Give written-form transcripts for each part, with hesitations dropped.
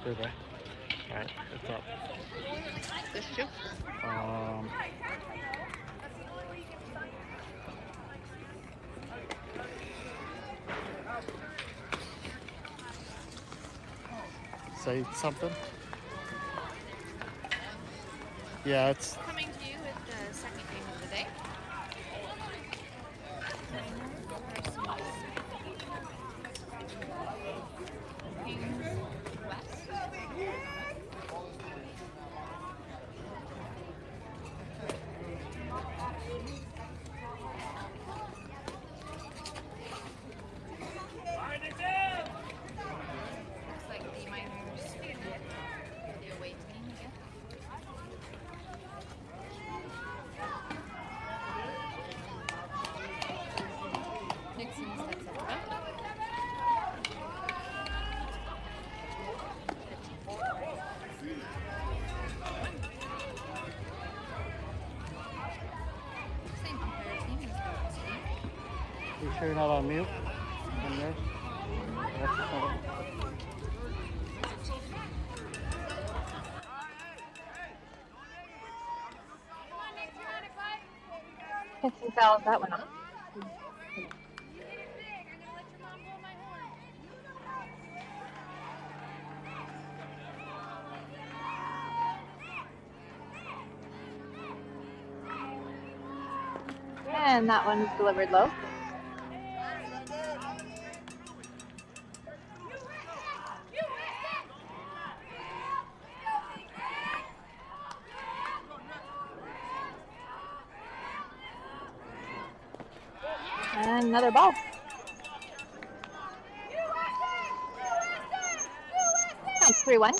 Do they? Alright, it's up. This too? Um, say something? Yeah, it's Coming to you with the second game of the day. Miners versus Kings West. Looks like the Miners get the away team again. Nixon sets up front. Same umpire team as last week. You sure you're not on mute? On yours? That's just not it. 15 fouls, that went off. And that one's delivered low. And another ball. Nice 3-1.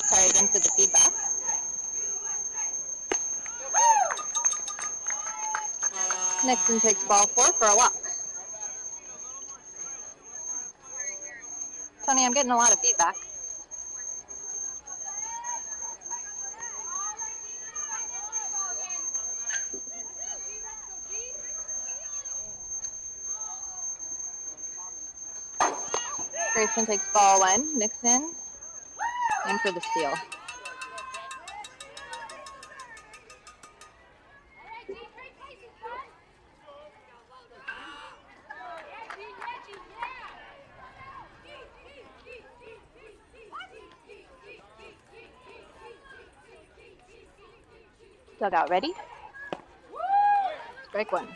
Sorry again for the feedback. Nixon takes ball 4 for a walk. Tony, I'm getting a lot of feedback. Grayson takes ball 1. Nixon in for the steal. Dugout ready. Strike 1.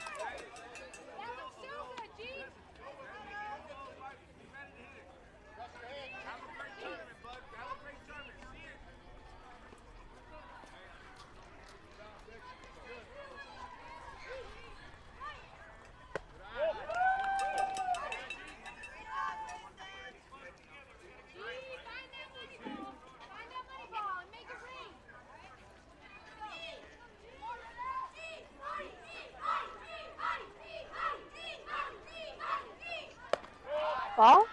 Ball.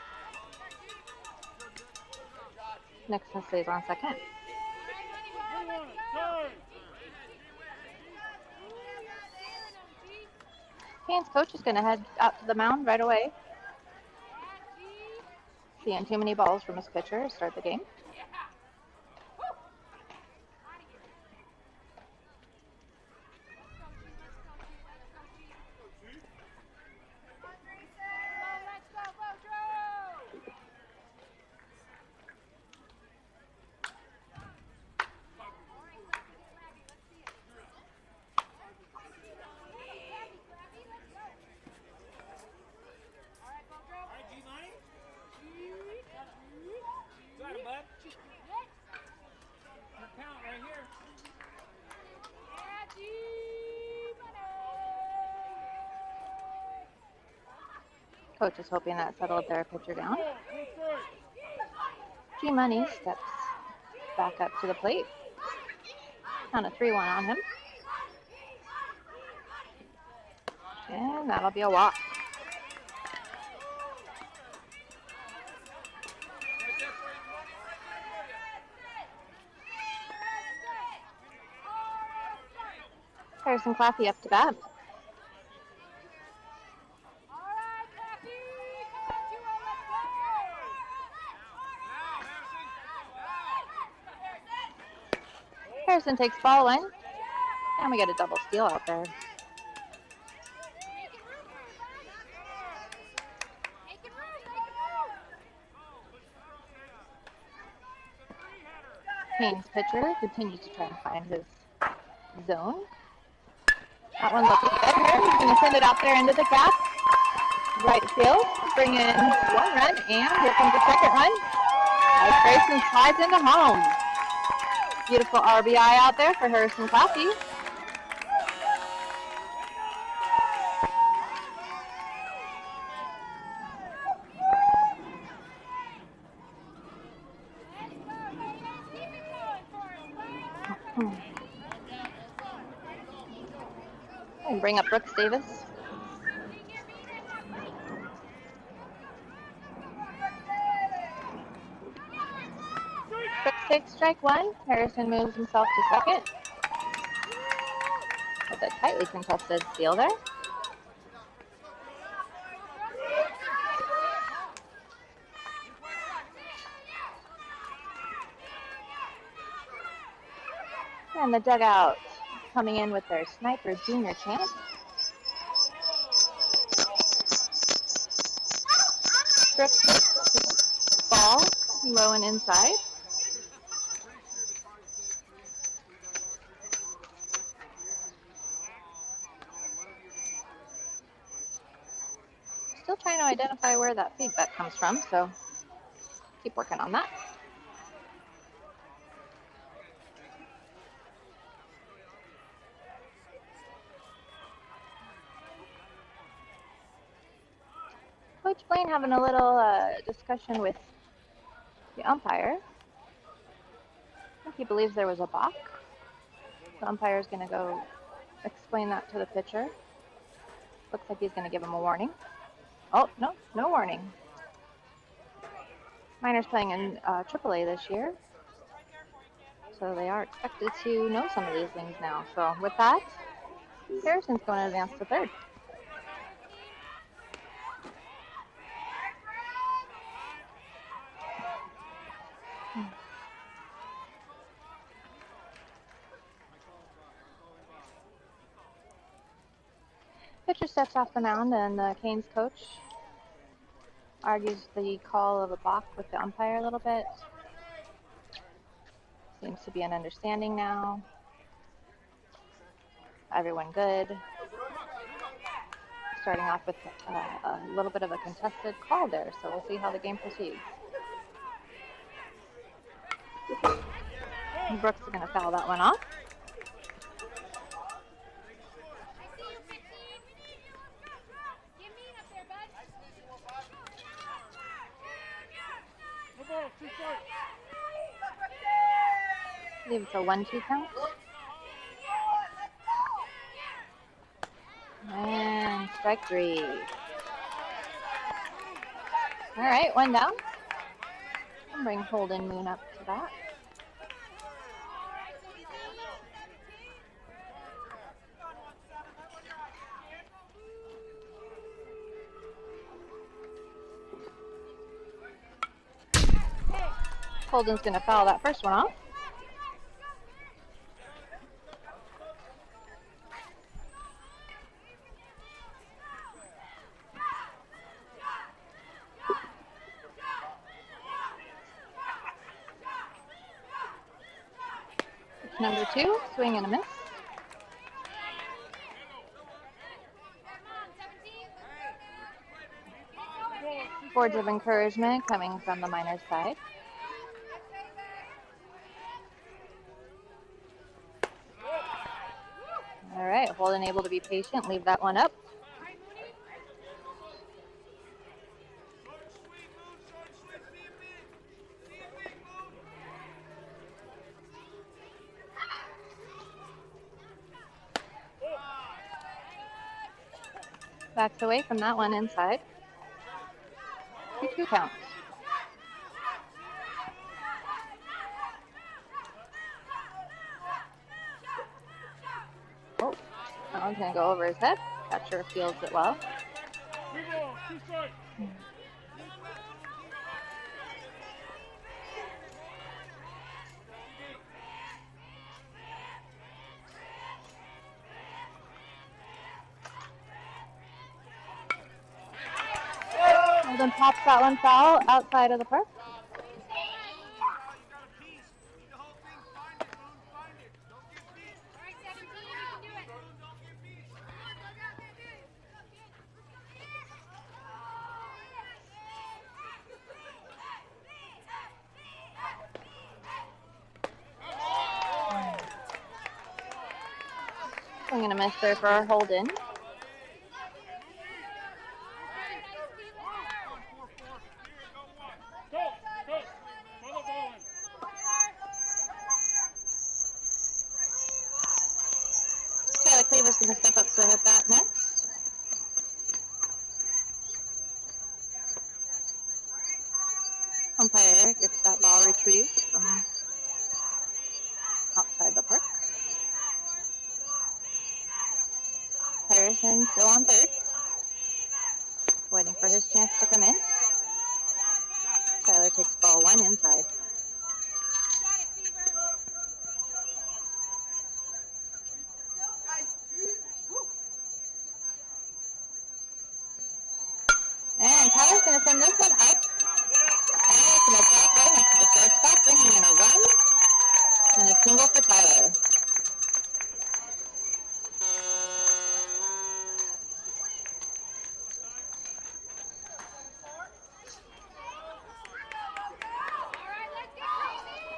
Nixon stays on second. Kane's coach is going to head out to the mound right away. Seeing too many balls from his pitcher to start the game. Coach is hoping that settled their pitcher down. G Money steps back up to the plate. On a 3-1 on him. And that'll be a walk. Harrison Claffey up to bat. Harrison takes ball one. And we get a double steal out there. Kane's pitcher continues to try and find his zone. That one looking good. He's going to send it out there into the gap. Right field. Bring in one run, and here comes the second run. As Grayson slides into home. Beautiful RBI out there for Harrison Claffey. And bring up Brooks Davis. Brooks takes strike one. Harrison moves himself to second. With a tightly contested steal there. And the dugout coming in with their Sniper Junior chant. Brooks ball low and inside. Still trying to identify where that feedback comes from, so keep working on that. Coach Blaine having a little discussion with the umpire. I think he believes there was a balk. The umpire is going to go explain that to the pitcher. Looks like he's going to give him a warning. Oh, no, no warning. Miners playing in AAA this year, so they are expected to know some of these things now. So with that, Harrison's going to advance to third. Pitcher steps off the mound, and the Canes coach argues the call of a balk with the umpire a little bit. Seems to be an understanding now. Everyone good. Starting off with a little bit of a contested call there, so we'll see how the game proceeds. Brooks is going to foul that one off. I believe it's a 1-2 count. And strike three. All right, one down. I'll bring Holden Moon up to that. Holden's going to foul that first one off. Number 2, swing and a miss. Words of encouragement coming from the Miners side. All right, Holden able to be patient, leave that one up. Backs away from that one inside. 2-2 count. Oh, that one's going to go over his head. Catcher fields it well. Holden pops that one foul outside of the park. I'm going to miss there for Holden. Tyler Cleaver's going to step up to hit that next. Umpire gets that ball retrieved from outside the park. Harrison still on third, waiting for his chance to come in. Tyler takes ball one inside. And Tyler's going to send this one up. And it's going to drop right next to the shortstop, bringing in a run. And a single for Tyler.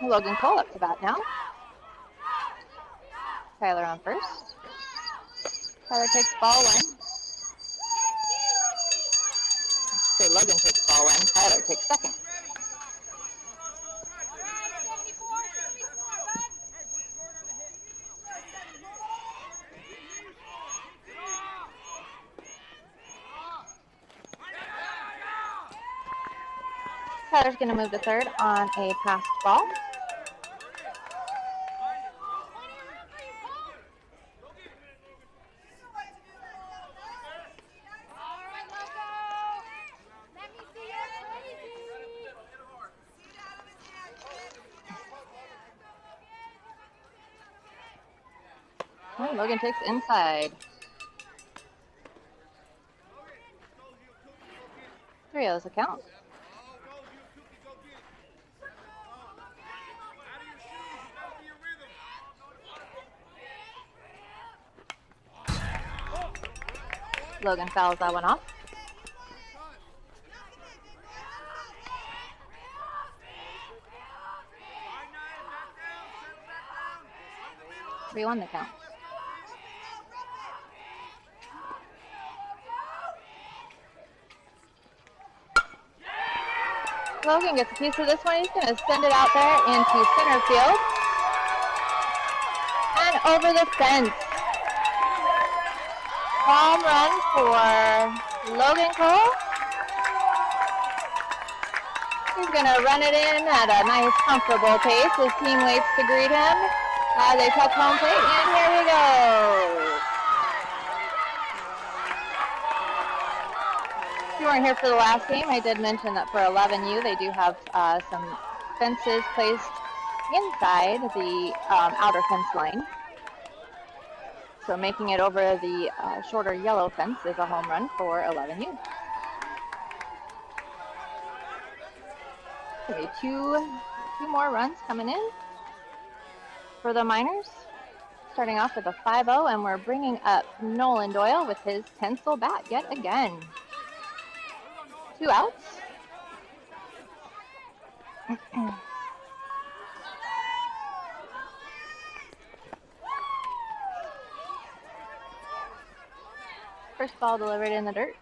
Logan Cole up to bat now. Tyler on first. Tyler takes ball one. Logan takes ball one. Tyler takes second. Tyler's going to move to third on a passed ball. Oh, Logan takes inside. 3-0's the count. Logan fouls that one off. We won the count. Logan gets a piece of this one. He's going to send it out there into center field. And over the fence. Home run for Logan Cole. He's going to run it in at a nice, comfortable pace. His team waits to greet him as they touch home plate. And here we go. If you weren't here for the last game, I did mention that for 11U, they do have some fences placed inside the outer fence line. So making it over the shorter yellow fence is a home run for 11U. Okay, two more runs coming in for the Miners. Starting off with a 5-0, and we're bringing up Nolan Doyle with his pencil bat yet again. 2 outs. First ball delivered in the dirt.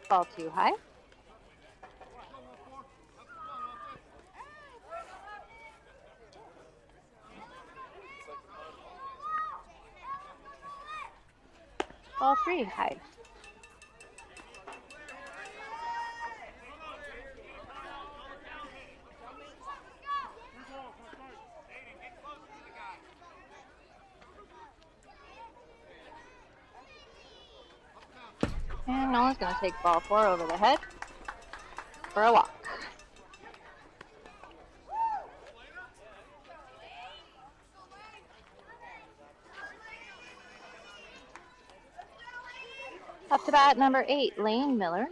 Ball too high. Ball 3 high. And Nolan's going to take ball 4 over the head for a walk. Up to bat, number 8, Lane Miller.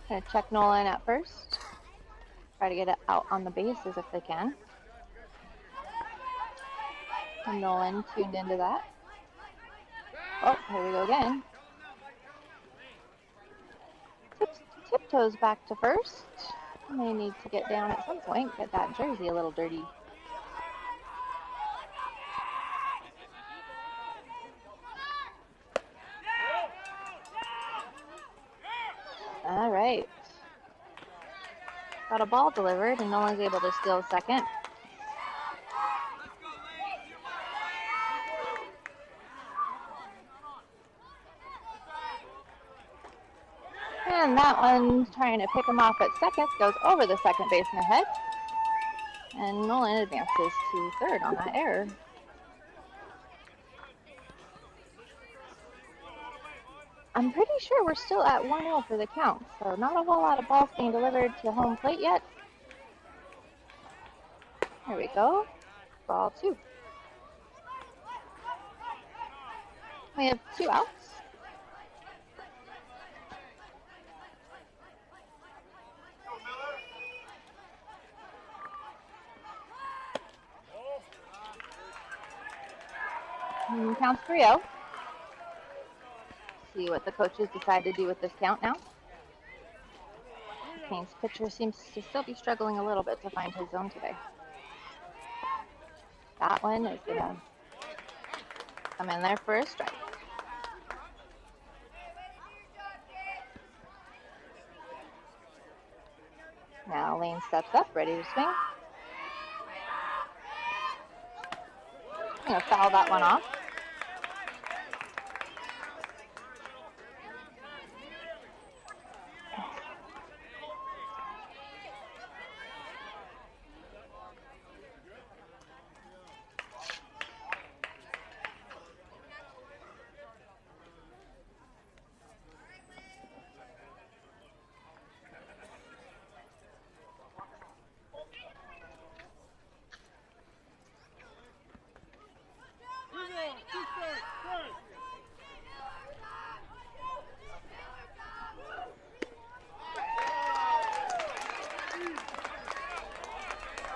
Gonna check Nolan at first. Try to get it out on the bases if they can. And Nolan tuned into that. Oh, here we go again. Tiptoes back to first. May need to get down at some point, get that jersey a little dirty. All right. Got a ball delivered, and no one's able to steal second. And that one, trying to pick him off at second, goes over the second baseman head. And Nolan advances to third on that error. I'm pretty sure we're still at 1-0 for the count, so not a whole lot of balls being delivered to home plate yet. There we go. Ball 2. We have 2 outs. And counts 3-0. See what the coaches decide to do with this count now. Kane's pitcher seems to still be struggling a little bit to find his zone today. That one is going to come in there for a strike. Now Lane steps up, ready to swing. I'm going to foul that one off.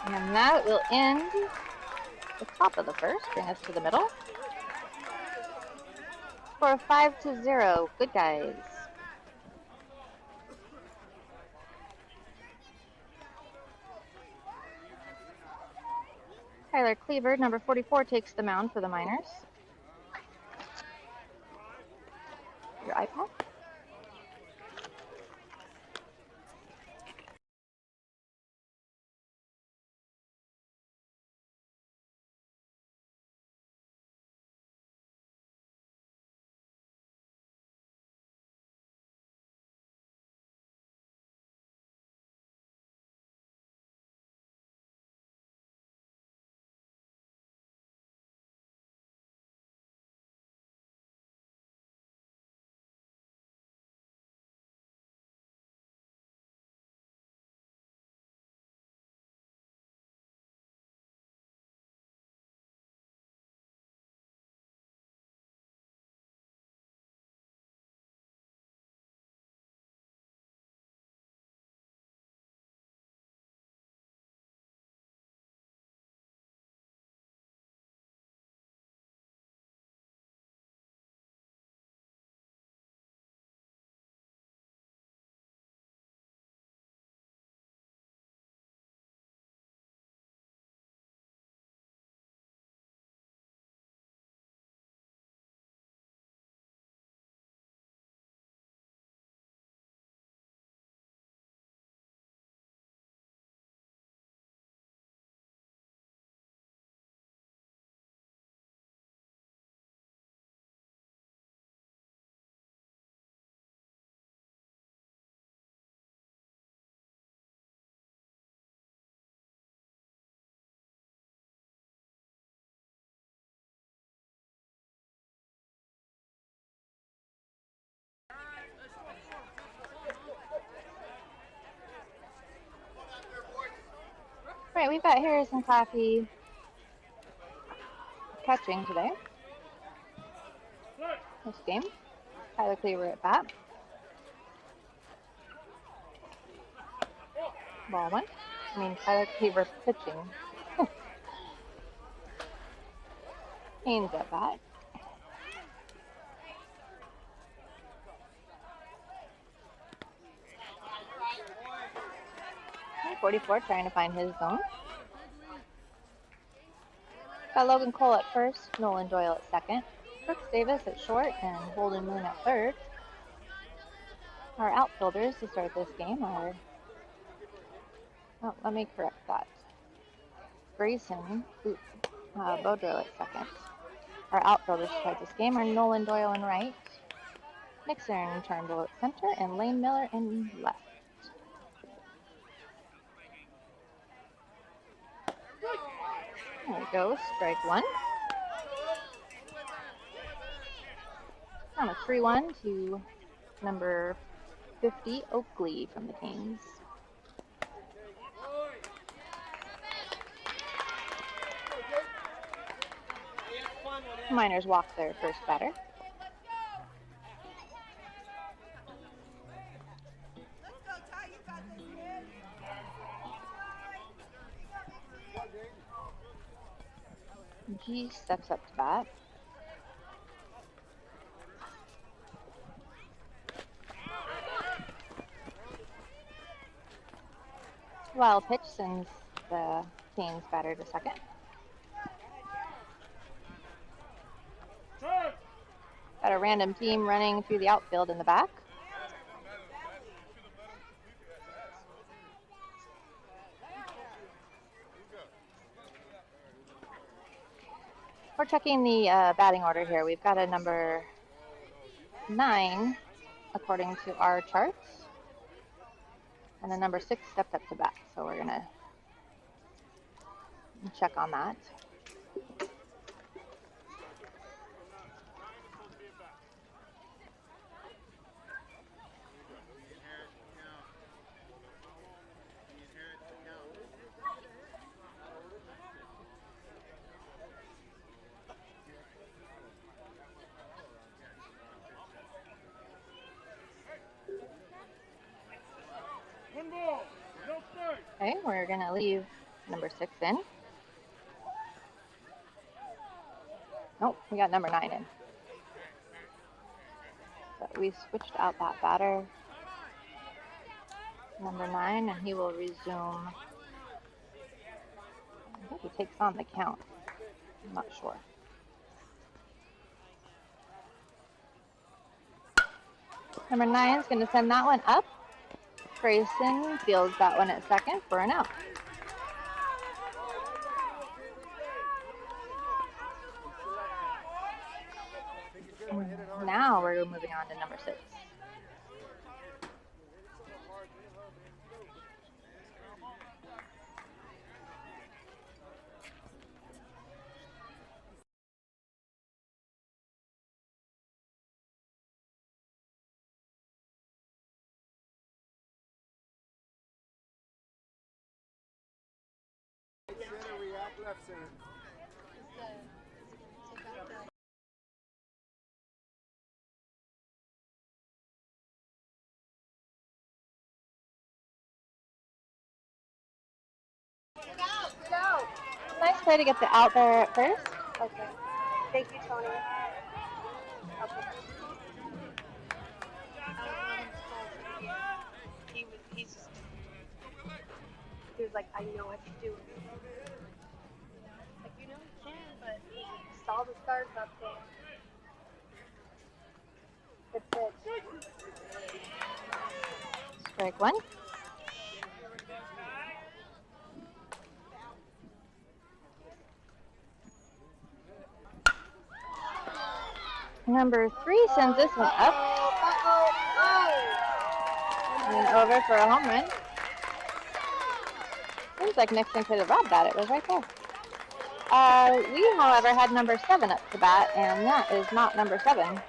And that will end the top of the first, bring us to the middle. For 5-0, good guys. Tyler Cleaver, number 44, takes the mound for the Miners. Your iPad. Right, we've got Harrison Claffey catching today. This game. Tyler Cleaver at bat. Ball one. I mean, Tyler Cleaver pitching. Haynes at bat. 44 trying to find his zone. Got Logan Cole at first, Nolan Doyle at second, Brooks Davis at short, and Holden Moon at third. Our outfielders to start this game are, let me correct that. Grayson Bodrow at second. Our outfielders to start this game are Nolan Doyle in right, Nixon Turnbull at center, and Lane Miller in left. There we go, strike one. On a 3-1 to number 50, Oakley from the Canes. Miners walk their first batter. G steps up to bat. Wild pitch sends the Canes batter to second. Got a random team running through the outfield in the back. We're checking the batting order here. We've got a number 9 according to our charts. And the number 6 stepped up to bat. So we're going to check on that. Okay, we're going to leave number 6 in. Nope, we got number 9 in. But we switched out that batter, number 9, and he will resume. I think he takes on the count. I'm not sure. Number 9 is going to send that one up. Grayson fields that one at second for an out. Now we're moving on to number 6. Nice play to get the out there at first. Okay. Thank you, Tony. Okay. He was like, I know what to do. Like, you know you can, but saw the stars up there. Good pitch. Strike one. Number 3 sends this one up and over for a home run. Seems like Nixon could have robbed that. It was right there. We, however, had number 7 up to bat, and that is not number 7.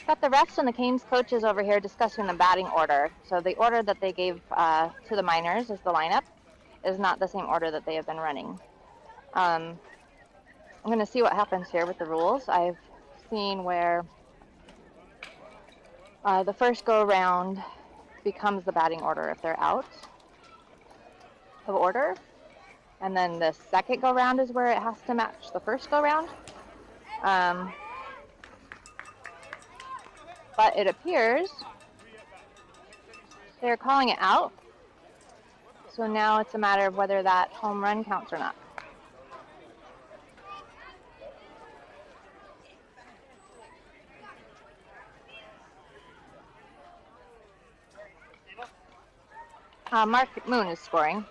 Got the refs and the Canes coaches over here discussing the batting order. So the order that they gave to the Miners as the lineup is not the same order that they have been running. I'm going to see what happens here with the rules. I've seen where the first go around becomes the batting order if they're out of order. And then the second go round is where it has to match the first go round. But it appears they're calling it out. So now it's a matter of whether that home run counts or not. Mark Moon is scoring.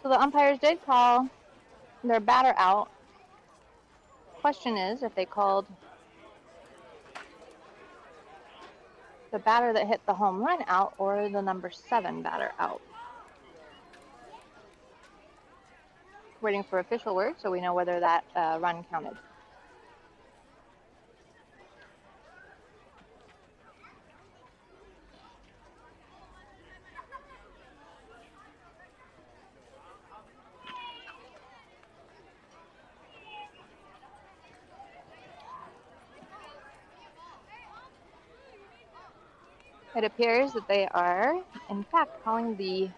So the umpires did call their batter out. Question is if they called the batter that hit the home run out or the number 7 batter out. Waiting for official word so we know whether that run counted. It appears that they are, in fact, calling the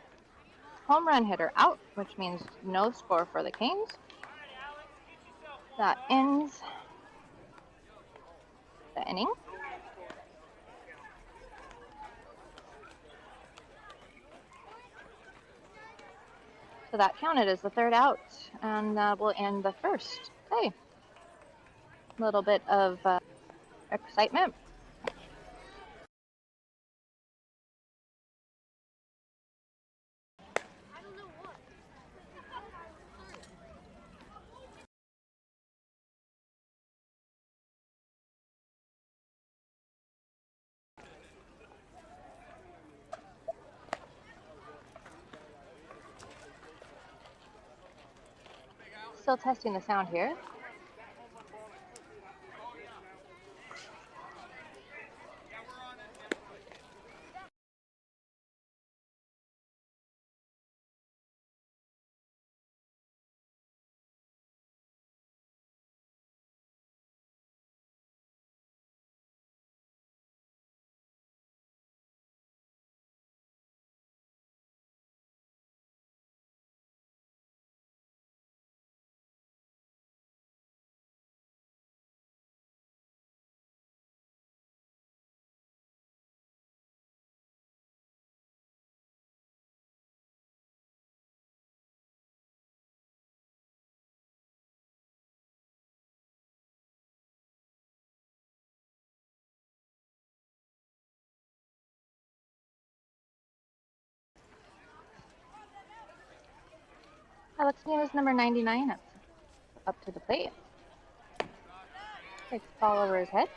home run hitter out, which means no score for the Canes. That ends the inning. So that counted as the third out, and that will end the first. Okay. A little bit of excitement. Still testing the sound here. Alex News, number 99, up to the plate. Takes the ball over his head.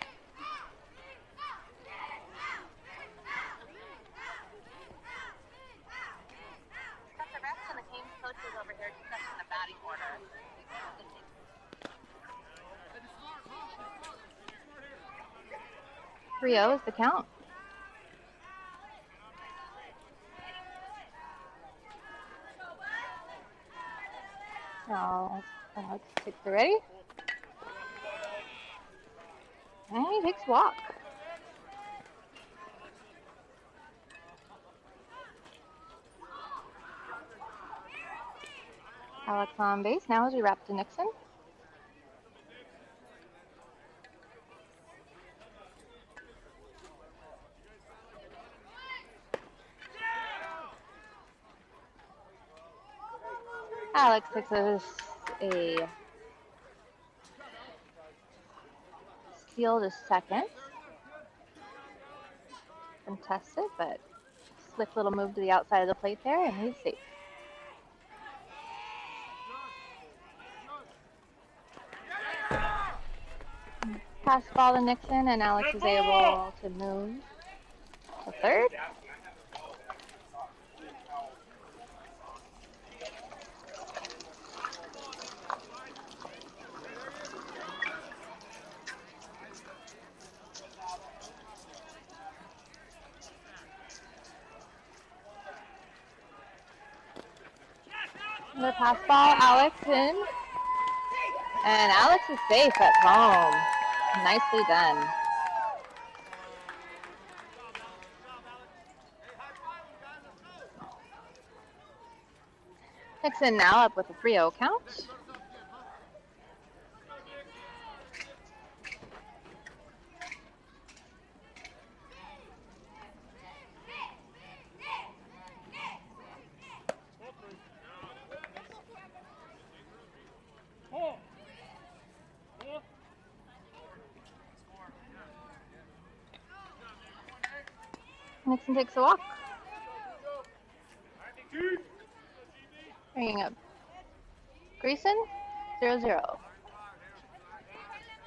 Got the refs and the Canes coaches over here discussing the batting order. 3-0 is the count. Now, Alex takes the ready. And he takes walk. Alex on base now as we wrap to Nixon. Alex takes a steal to second. Contested, but slick little move to the outside of the plate there, and he's safe. Pass ball to Nixon, and Alex is able to move to third. The pass ball, Alex in. And Alex is safe at home. Nicely done. Nixon now up with a 3-0 count. Nixon takes a walk. Bringing up Grayson, 0-0.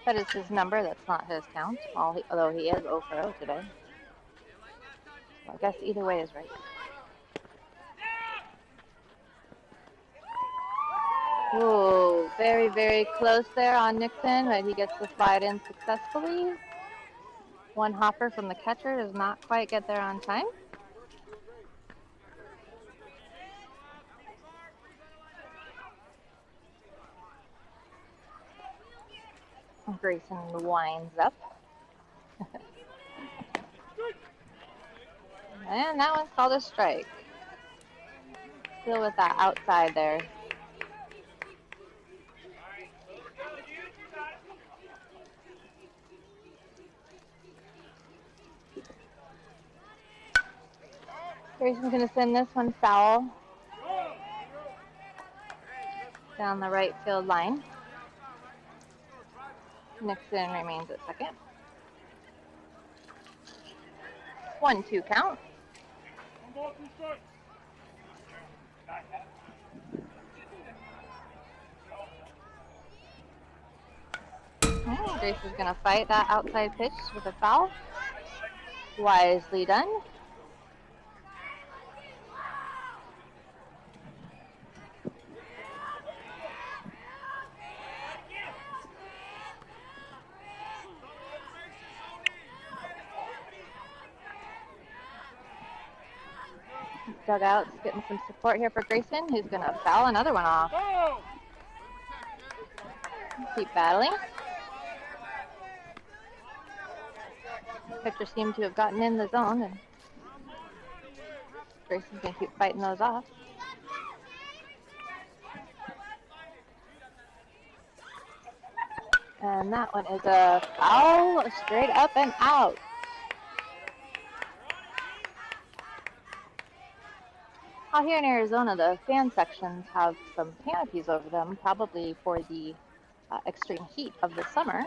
That is his number, that's not his count, although he is 0 for 0 today. So I guess either way is right. Ooh, very, very close there on Nixon, but he gets the slide in successfully. One hopper from the catcher does not quite get there on time. Grayson winds up. And that one's called a strike. Still with that outside there. Grayson's going to send this one foul down the right field line. Nixon remains at second. 1-2 count. Grayson's going to fight that outside pitch with a foul. Wisely done. Dugout's getting some support here for Grayson, who's going to foul another one off. Keep battling. Pitcher seemed to have gotten in the zone, and Grayson's going to keep fighting those off. And that one is a foul, straight up and out. Out here in Arizona, the fan sections have some canopies over them, probably for the extreme heat of the summer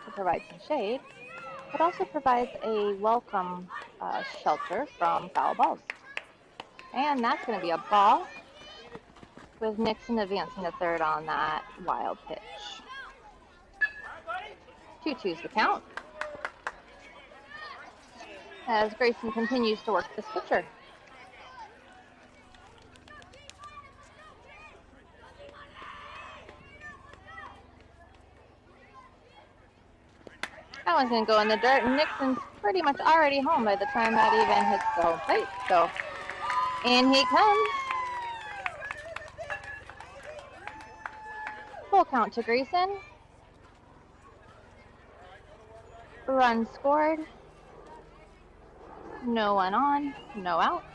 to provide some shade. It also provides a welcome shelter from foul balls. And that's going to be a ball with Nixon advancing to third on that wild pitch. 2-2's the count as Grayson continues to work this pitcher. That one's going to go in the dirt, and Nixon's pretty much already home by the time that even hits the home plate. So, in he comes. Full count to Grayson. Run scored. No one on, no outs.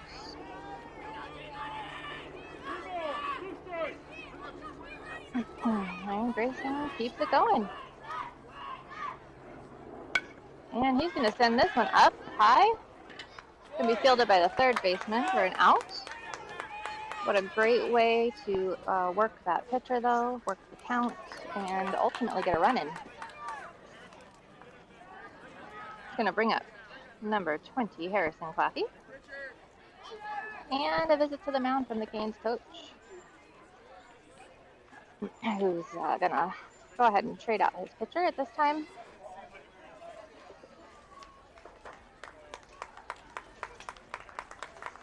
And Grayson keeps it going. And he's going to send this one up high. It's going to be fielded by the third baseman for an out. What a great way to work that pitcher, though, work the count, and ultimately get a run in. It's going to bring up number 20, Harrison Claffey. And a visit to the mound from the Canes coach, who's going to go ahead and trade out his pitcher at this time.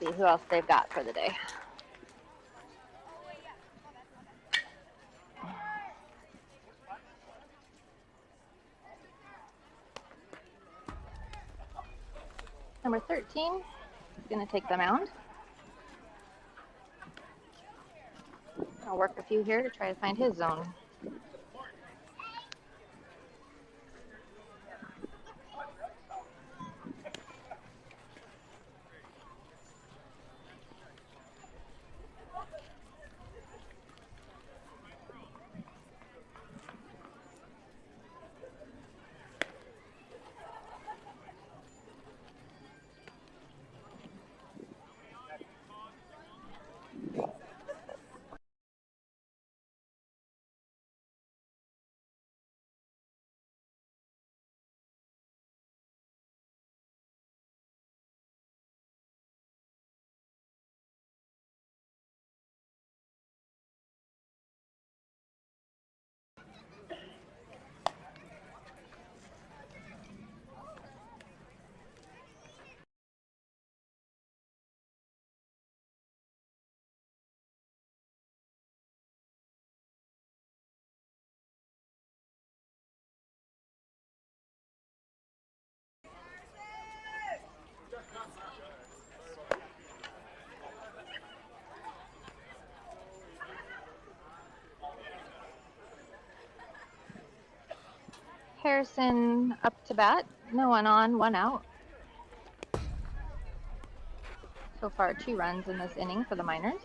See who else they've got for the day. Number 13 is going to take the mound. I'll work a few here to try to find his zone. Harrison up to bat. No one on, one out. So far, 2 runs in this inning for the Miners.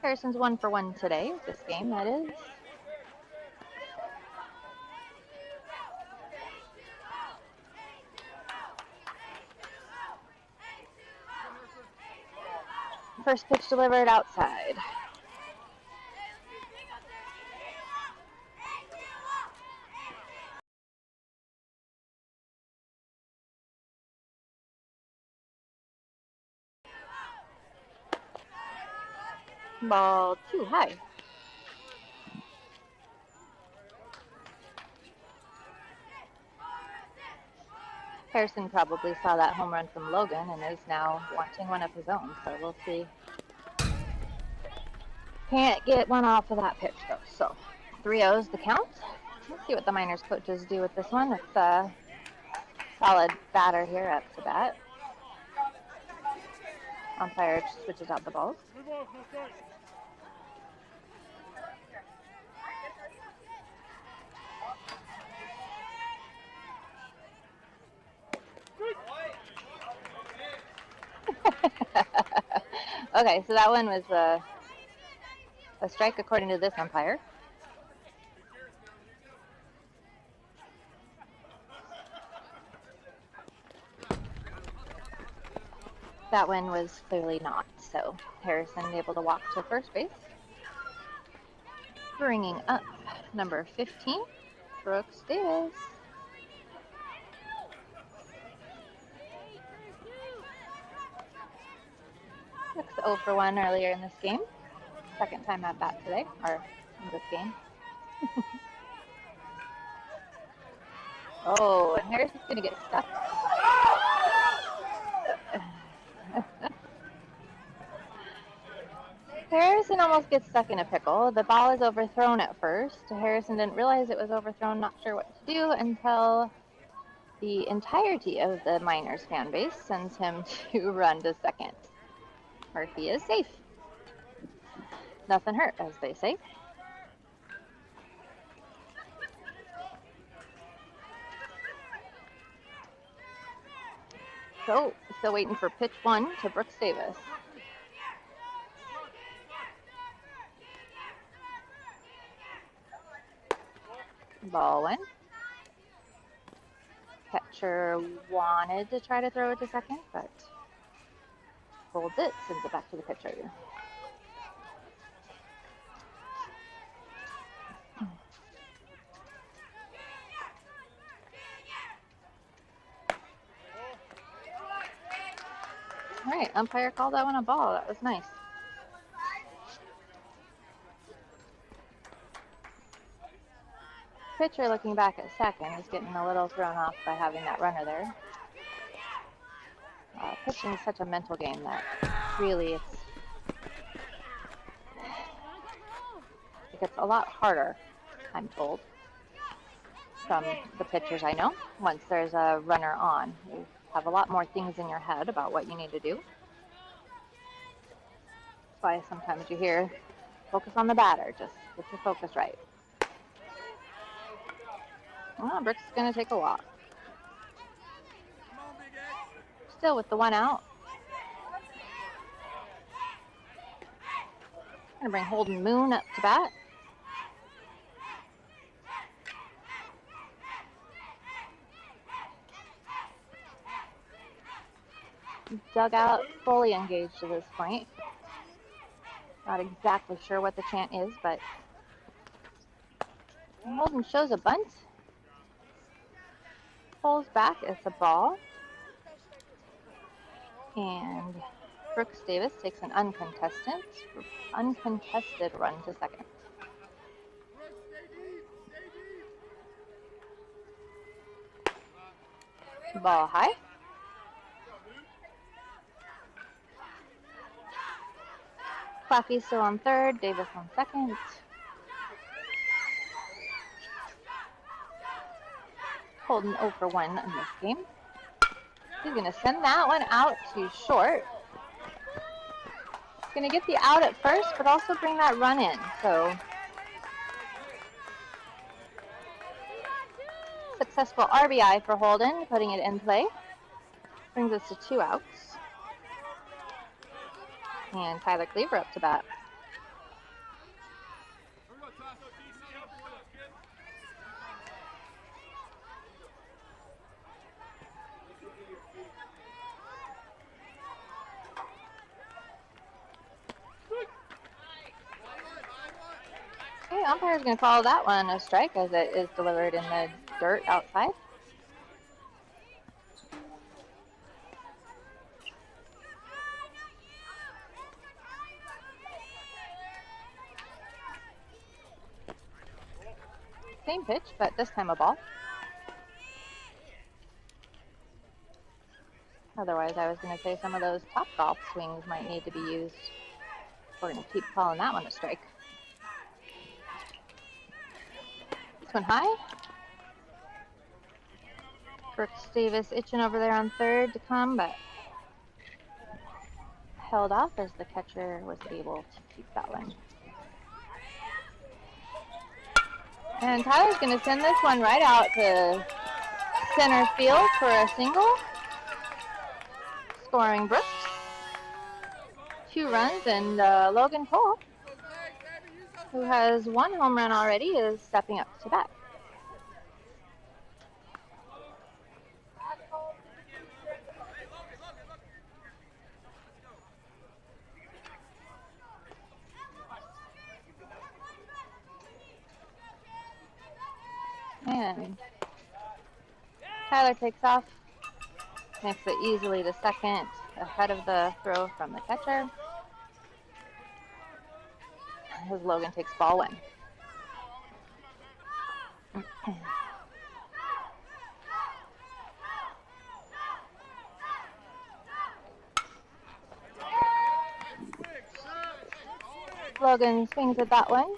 Harrison's 1 for 1 today, this game, that is. First pitch delivered outside. Ball 2 high. Harrison probably saw that home run from Logan and is now wanting one of his own, so we'll see. Can't get one off of that pitch though, so 3-0's the count. Let's see what the Miners coaches do with this one. It's a solid batter here up to bat. Umpire switches out the balls. Okay, so that one was a strike according to this umpire. That one was clearly not, so Harrison able to walk to first base. Bringing up number 15, Brooks Davis. Brooks 0 for 1 earlier in this game. Second time at bat today, or in this game. Oh, and Harrison's going to get stuck. Harrison almost gets stuck in a pickle. The ball is overthrown at first. Harrison didn't realize it was overthrown, not sure what to do until the entirety of the Miners fan base sends him to run to second. Murphy is safe. Nothing hurt, as they say. So, still waiting for pitch 1 to Brooks Davis. Ball 1. Catcher wanted to try to throw it to second, but holds it, sends it back to the pitcher. All right, umpire called that one a ball. That was nice. pitcher looking back at second is getting a little thrown off by having that runner there. Pitching is such a mental game that really it gets a lot harder, I'm told, from the pitchers I know. Once there's a runner on, you have a lot more things in your head about what you need to do. That's why sometimes you hear, focus on the batter, just get your focus right. Well, Brooks is going to take a walk. Still with the one out. Going to bring Holden Moon up to bat. Dugout fully engaged at this point. Not exactly sure what the chant is, but Holden shows a bunt. Pulls back, it's a ball. And Brooks Davis takes an uncontested run to second. Ball high. Claffey still on third, Davis on second. Holden 0 for 1 in this game. He's going to send that one out to short. He's going to get the out at first, but also bring that run in. So successful RBI for Holden, putting it in play. Brings us to 2 outs. And Tyler Cleaver up to bat. Okay, umpire is going to call that one a strike as it is delivered in the dirt outside. Same pitch, but this time a ball. Otherwise, I was going to say some of those top golf swings might need to be used. We're going to keep calling that one a strike. This one high. Brooks Davis itching over there on third to come, but held off as the catcher was able to keep that one. And Tyler's going to send this one right out to center field for a single. Scoring Brooks. 2 runs, and Logan Cole, who has 1 home run already, is stepping up to bat. And Tyler takes off, makes it easily to second, ahead of the throw from the catcher. As Logan takes ball 1. Logan swings at that one.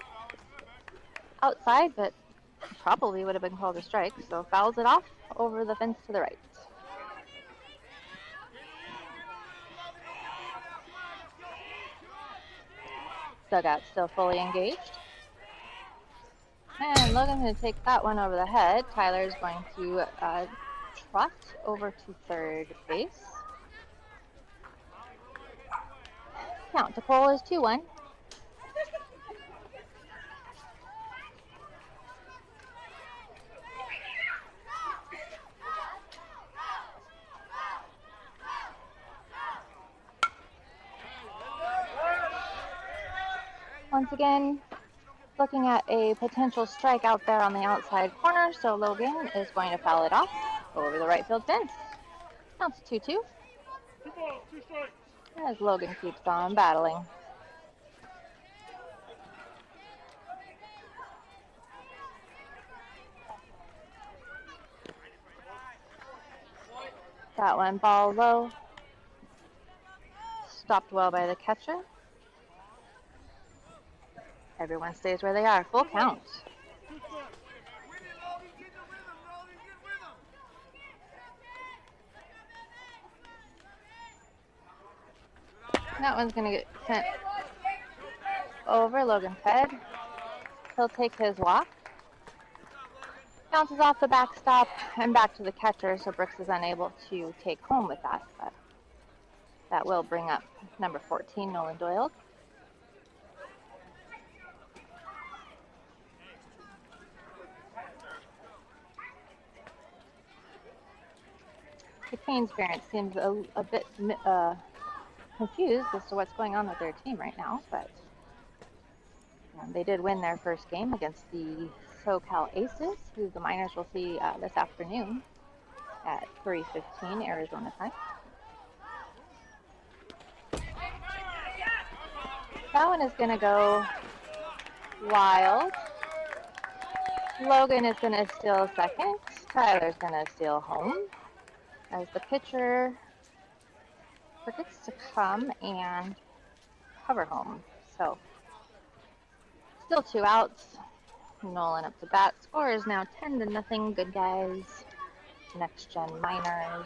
Outside, but probably would have been called a strike, so fouls it off over the fence to the right. Dugout still fully engaged. And Logan's going to take that one over the head. Tyler's going to trot over to third base. Count to Cole is 2-1. Once again, looking at a potential strike out there on the outside corner, so Logan is going to foul it off over the right field fence. Counts 2-2. As Logan keeps on battling. That one ball low. Stopped well by the catcher. Everyone stays where they are. Full count. That one's going to get sent over Logan's head. He'll take his walk. Bounces off the backstop and back to the catcher, so Brooks is unable to take home with that. But that will bring up number 14, Nolan Doyle. The Canes parent seems a bit confused as to what's going on with their team right now, but they did win their first game against the SoCal Aces, who the Miners will see this afternoon at 3:15 Arizona time. That one is going to go wild. Logan is going to steal second. Tyler's going to steal home as the pitcher forgets to come and cover home. So still 2 outs. Nolan up to bat. Score is now 10-0. Good guys. NextGen Miners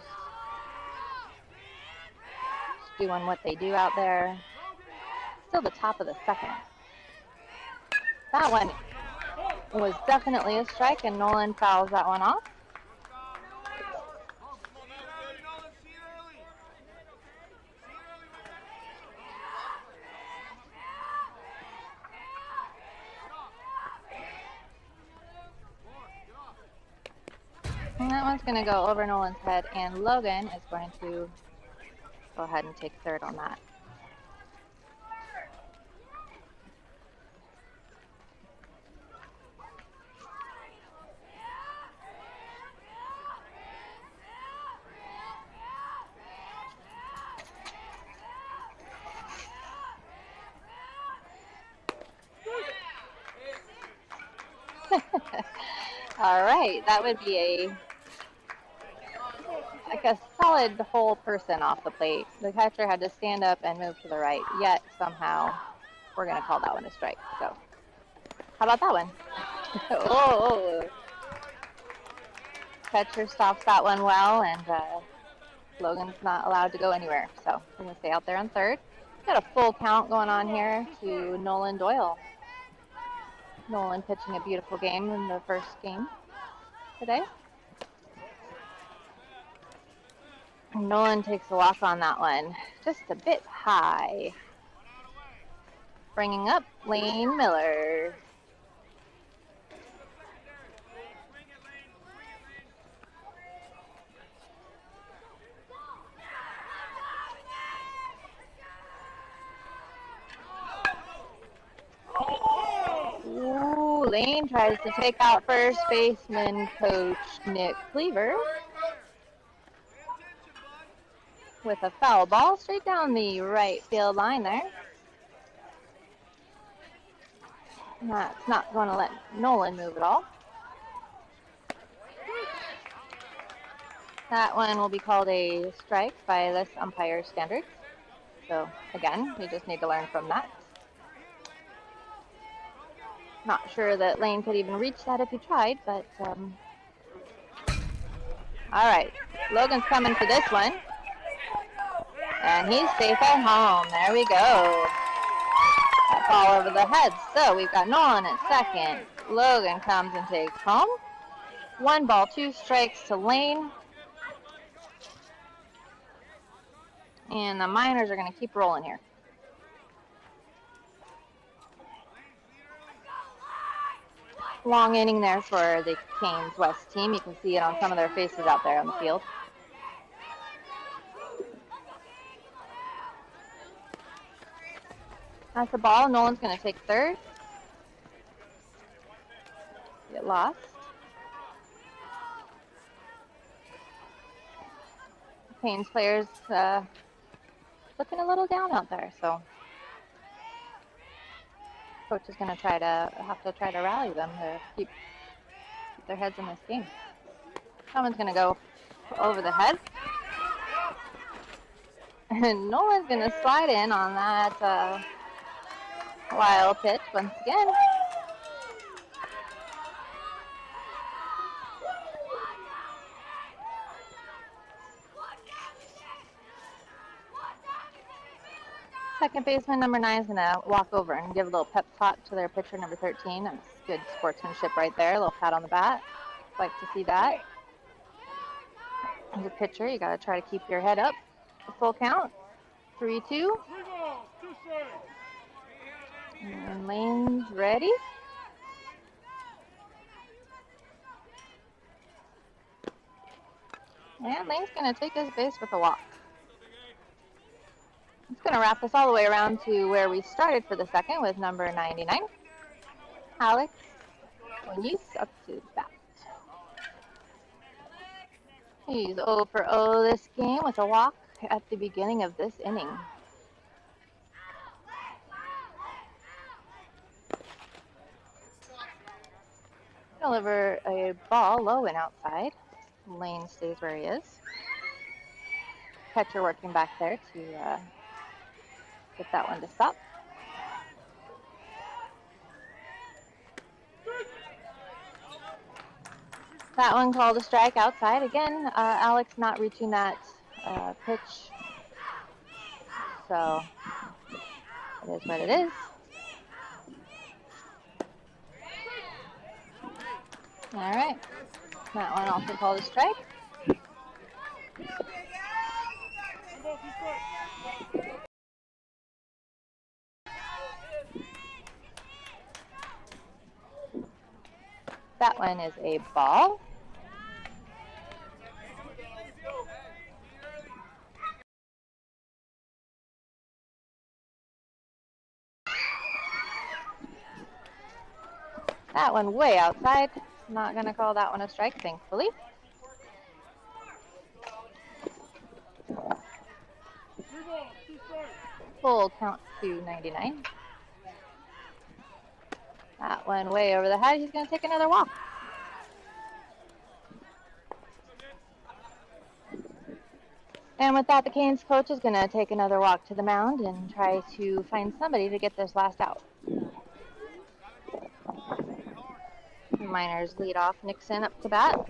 just doing what they do out there. Still the top of the second. That one was definitely a strike, and Nolan fouls that one off. And that one's going to go over Nolan's head, and Logan is going to go ahead and take third on that. All right, that would be a solid whole person off the plate. The catcher had to stand up and move to the right, yet somehow we're going to call that one a strike. So how about that one? Oh, catcher stops that one well, and Logan's not allowed to go anywhere. So we're going to stay out there on third. Got a full count going on here to Nolan Doyle. Nolan pitching a beautiful game in the first game today. Nolan takes a walk on that one, just a bit high. Bringing up Lane Miller. Ooh, Lane tries to take out first baseman coach Nick Cleaver with a foul ball straight down the right field line there. That's not going to let Nolan move at all. That one will be called a strike by this umpire standards. So again, we just need to learn from that. Not sure that Lane could even reach that if he tried, but all right, Logan's coming for this one. And he's safe at home. There we go. That ball over the head. So we've got Nolan at second. Logan comes and takes home. 1 ball, 2 strikes to Lane. And the Miners are going to keep rolling here. Long inning there for the Canes West team. You can see it on some of their faces out there on the field. That's the ball. Nolan's going to take third. Get lost. Canes players looking a little down out there, so coach is going to have to try to rally them to keep their heads in this game. Someone's going to go over the head. And Nolan's going to slide in on that wild pitch once again. Second baseman number 9 is going to walk over and give a little pep talk to their pitcher number 13. That's good sportsmanship right there. A little pat on the back. Like to see that. As a pitcher, you got to try to keep your head up. A full count. 3-2. And Lane's ready. And Lane's going to take his base with a walk. It's going to wrap us all the way around to where we started for the second with number 99. Alex Muñiz up to bat. He's 0 for 0 this game with a walk at the beginning of this inning. Deliver a ball low and outside. Lane stays where he is. Catcher working back there to get that one to stop. That one called a strike outside. Again, Alex not reaching that pitch. So it is what it is. All right. That one also called a strike. That one is a ball. That one way outside. Not going to call that one a strike, thankfully. Full count to 99. That one way over the head. He's going to take another walk. And with that, the Canes coach is going to take another walk to the mound and try to find somebody to get this last out. Miners lead off. Nixon up to bat.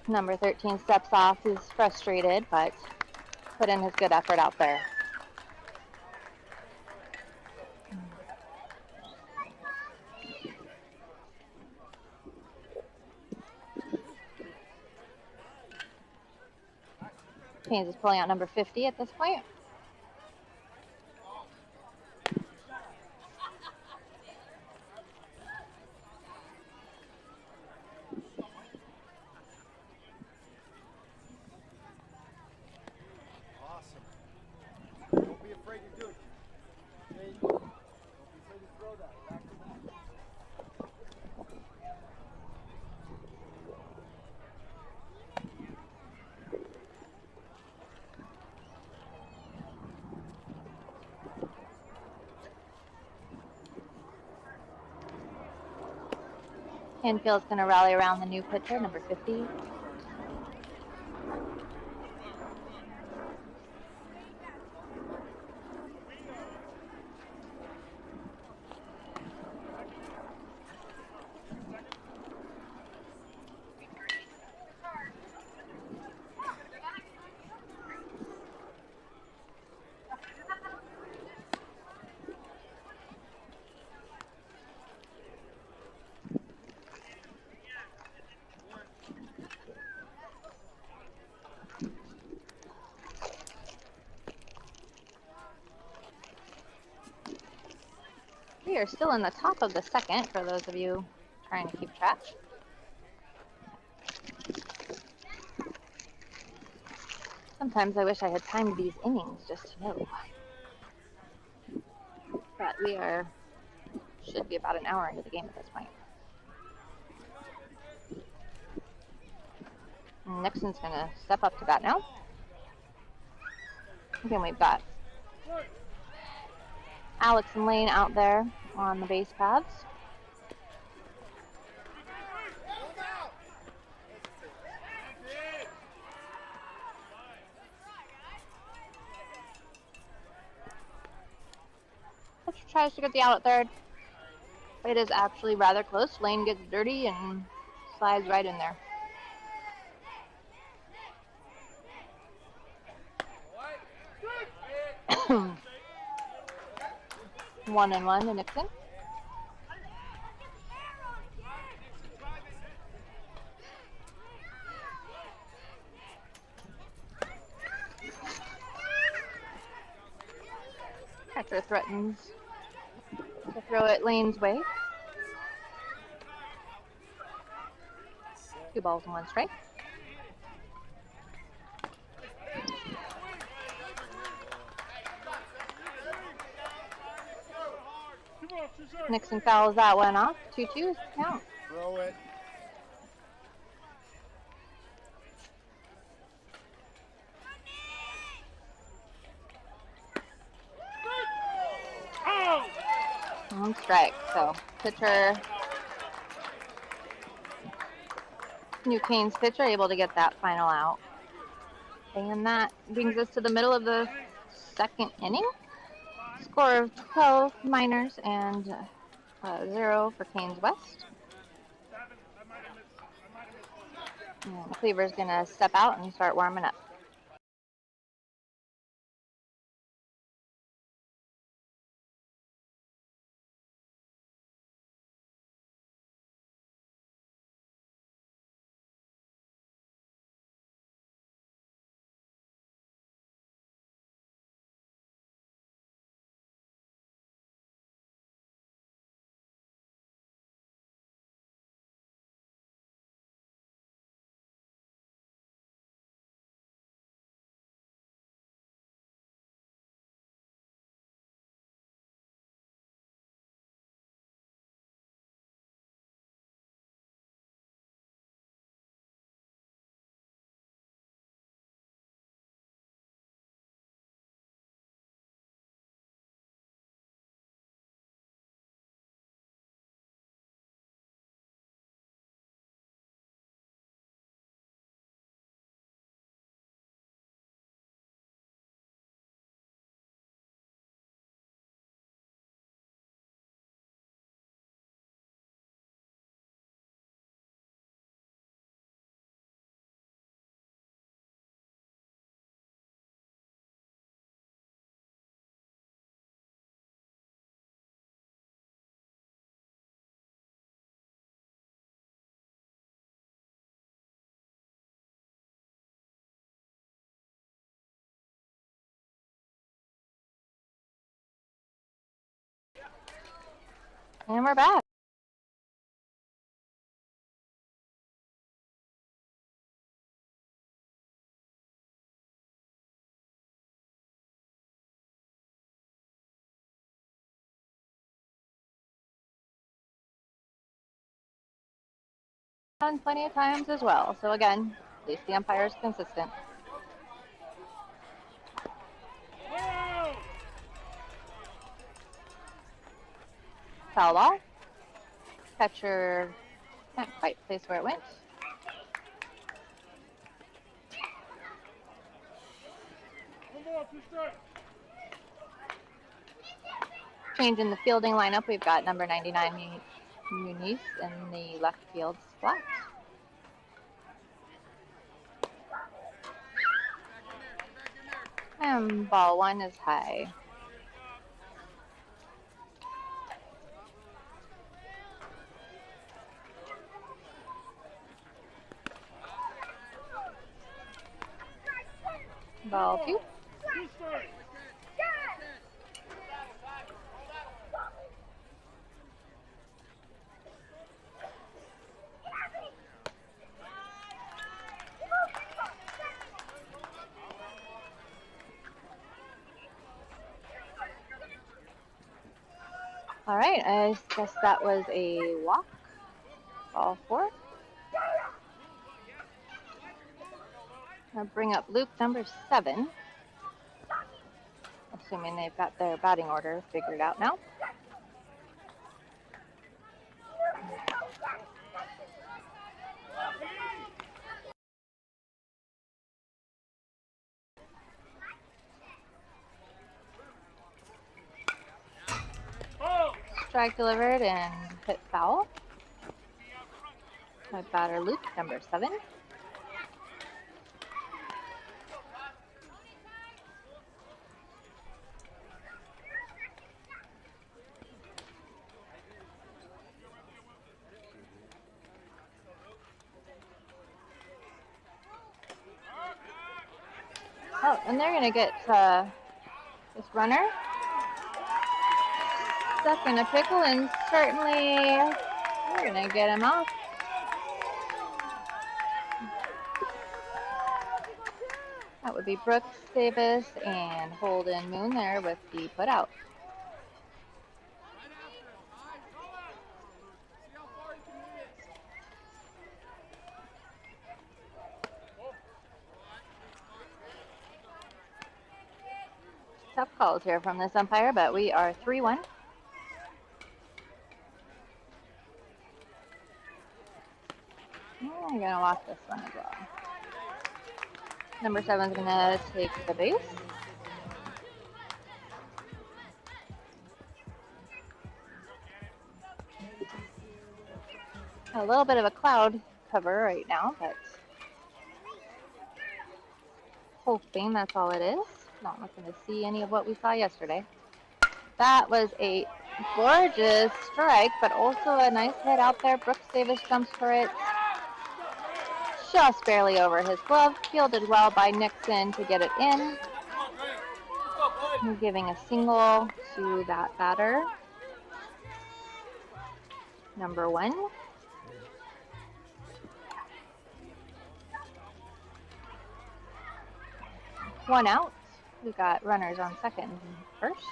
Number 13 steps off. He's frustrated, but put in his good effort out there. Canes is pulling out number 50 at this point. Infield's going to rally around the new pitcher, number 50. We are still in the top of the second, for those of you trying to keep track. Sometimes I wish I had timed these innings just to know. But we should be about an hour into the game at this point. And Nixon's going to step up to bat now. Again, we've got Alex and Lane out there on the base paths. tries to get the out at third. It is actually rather close. Lane gets dirty and slides right in there. One and one to Nixon. Catcher threatens to throw it Lane's way. 2 balls and 1 strike. Nixon fouls that one off. 2-2 is the count. Throw it. One strike. So pitcher, New Canes pitcher, able to get that final out. And that brings us to the middle of the 2nd inning. Score of 12 Miners and 0 for Canes West. And Cleaver's going to step out and start warming up. And we're back. Done plenty of times as well. So again, at least the umpire's consistent. Foul ball. Catcher can't quite place where it went. Change in the fielding lineup. We've got number 99 Muniz in the left field spot. And ball 1 is high. Ball 2. All right, I guess that was a walk. Ball 4. I'll bring up Luke number 7. Assuming they've got their batting order figured out now. strike delivered and hit foul by batter Luke, number 7. Oh, and they're going to get this runner stuck in a pickle, and certainly we're going to get him off. That would be Brooks Davis and Holden Moon there with the putout. Tough calls here from this umpire, but we are 3-1. I'm going to walk this one as well. Number 7 is going to take the base. A little bit of a cloud cover right now, but hoping that's all it is. Not looking to see any of what we saw yesterday. That was a gorgeous strike, but also a nice hit out there. Brooks Davis jumps for it just barely over his glove. Fielded well by Nixon to get it in. Giving a single to that batter, number 1. One out. We got runners on second and first.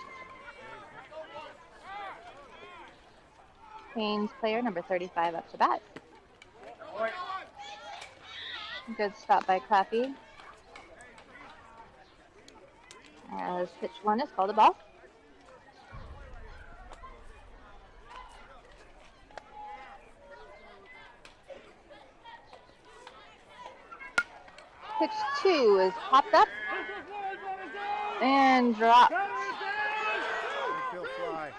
Haynes player number 35 up to bat. Good stop by Claffey. As pitch 1 is called a ball. Pitch 2 is popped up and dropped. Infield fly.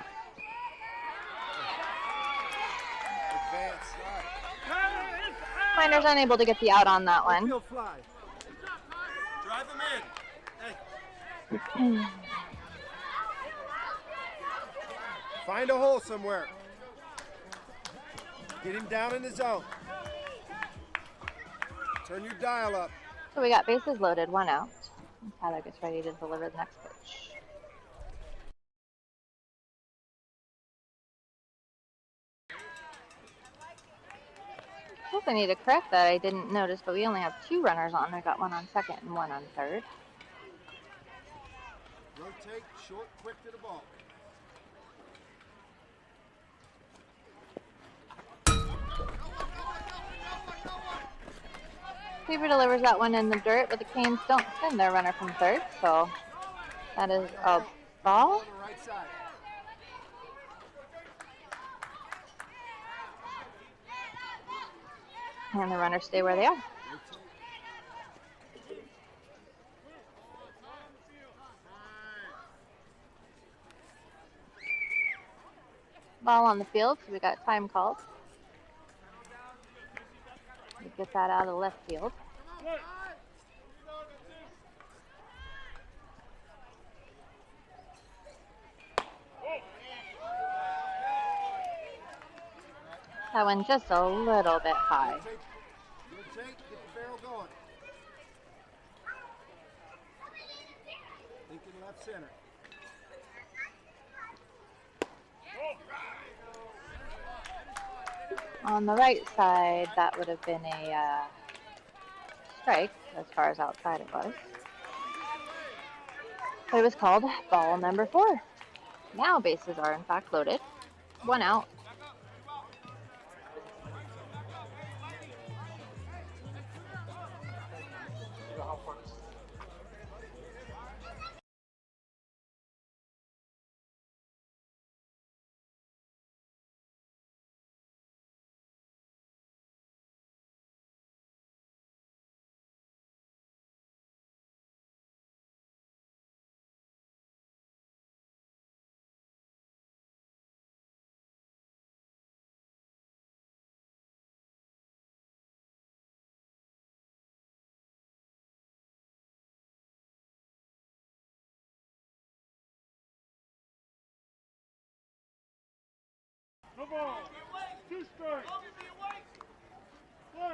Advance slide. Miners unable to get the out on that one. Infield fly. Drive him in. Hey. Find a hole somewhere. Get him down in the zone. Turn your dial up. So we got bases loaded, 1 out. And Tyler gets ready to deliver the next pitch. I hope I need to correct that. I didn't notice, but we only have 2 runners on. I got 1 on second and 1 on third. Rotate short, quick to the ball. Cleaver delivers that one in the dirt, but the Canes don't send their runner from third, so that is a ball. On the right side. And the runners stay where they are. Ball on the field, so we got time called. We get that out of the left field. That one just a little bit high. Rotate, get the barrel going. Thinking left center. On the right side, that would have been a strike, as far as outside it was. But it was called ball number 4. Now bases are in fact loaded. 1 out. No ball. 2 strikes. Play.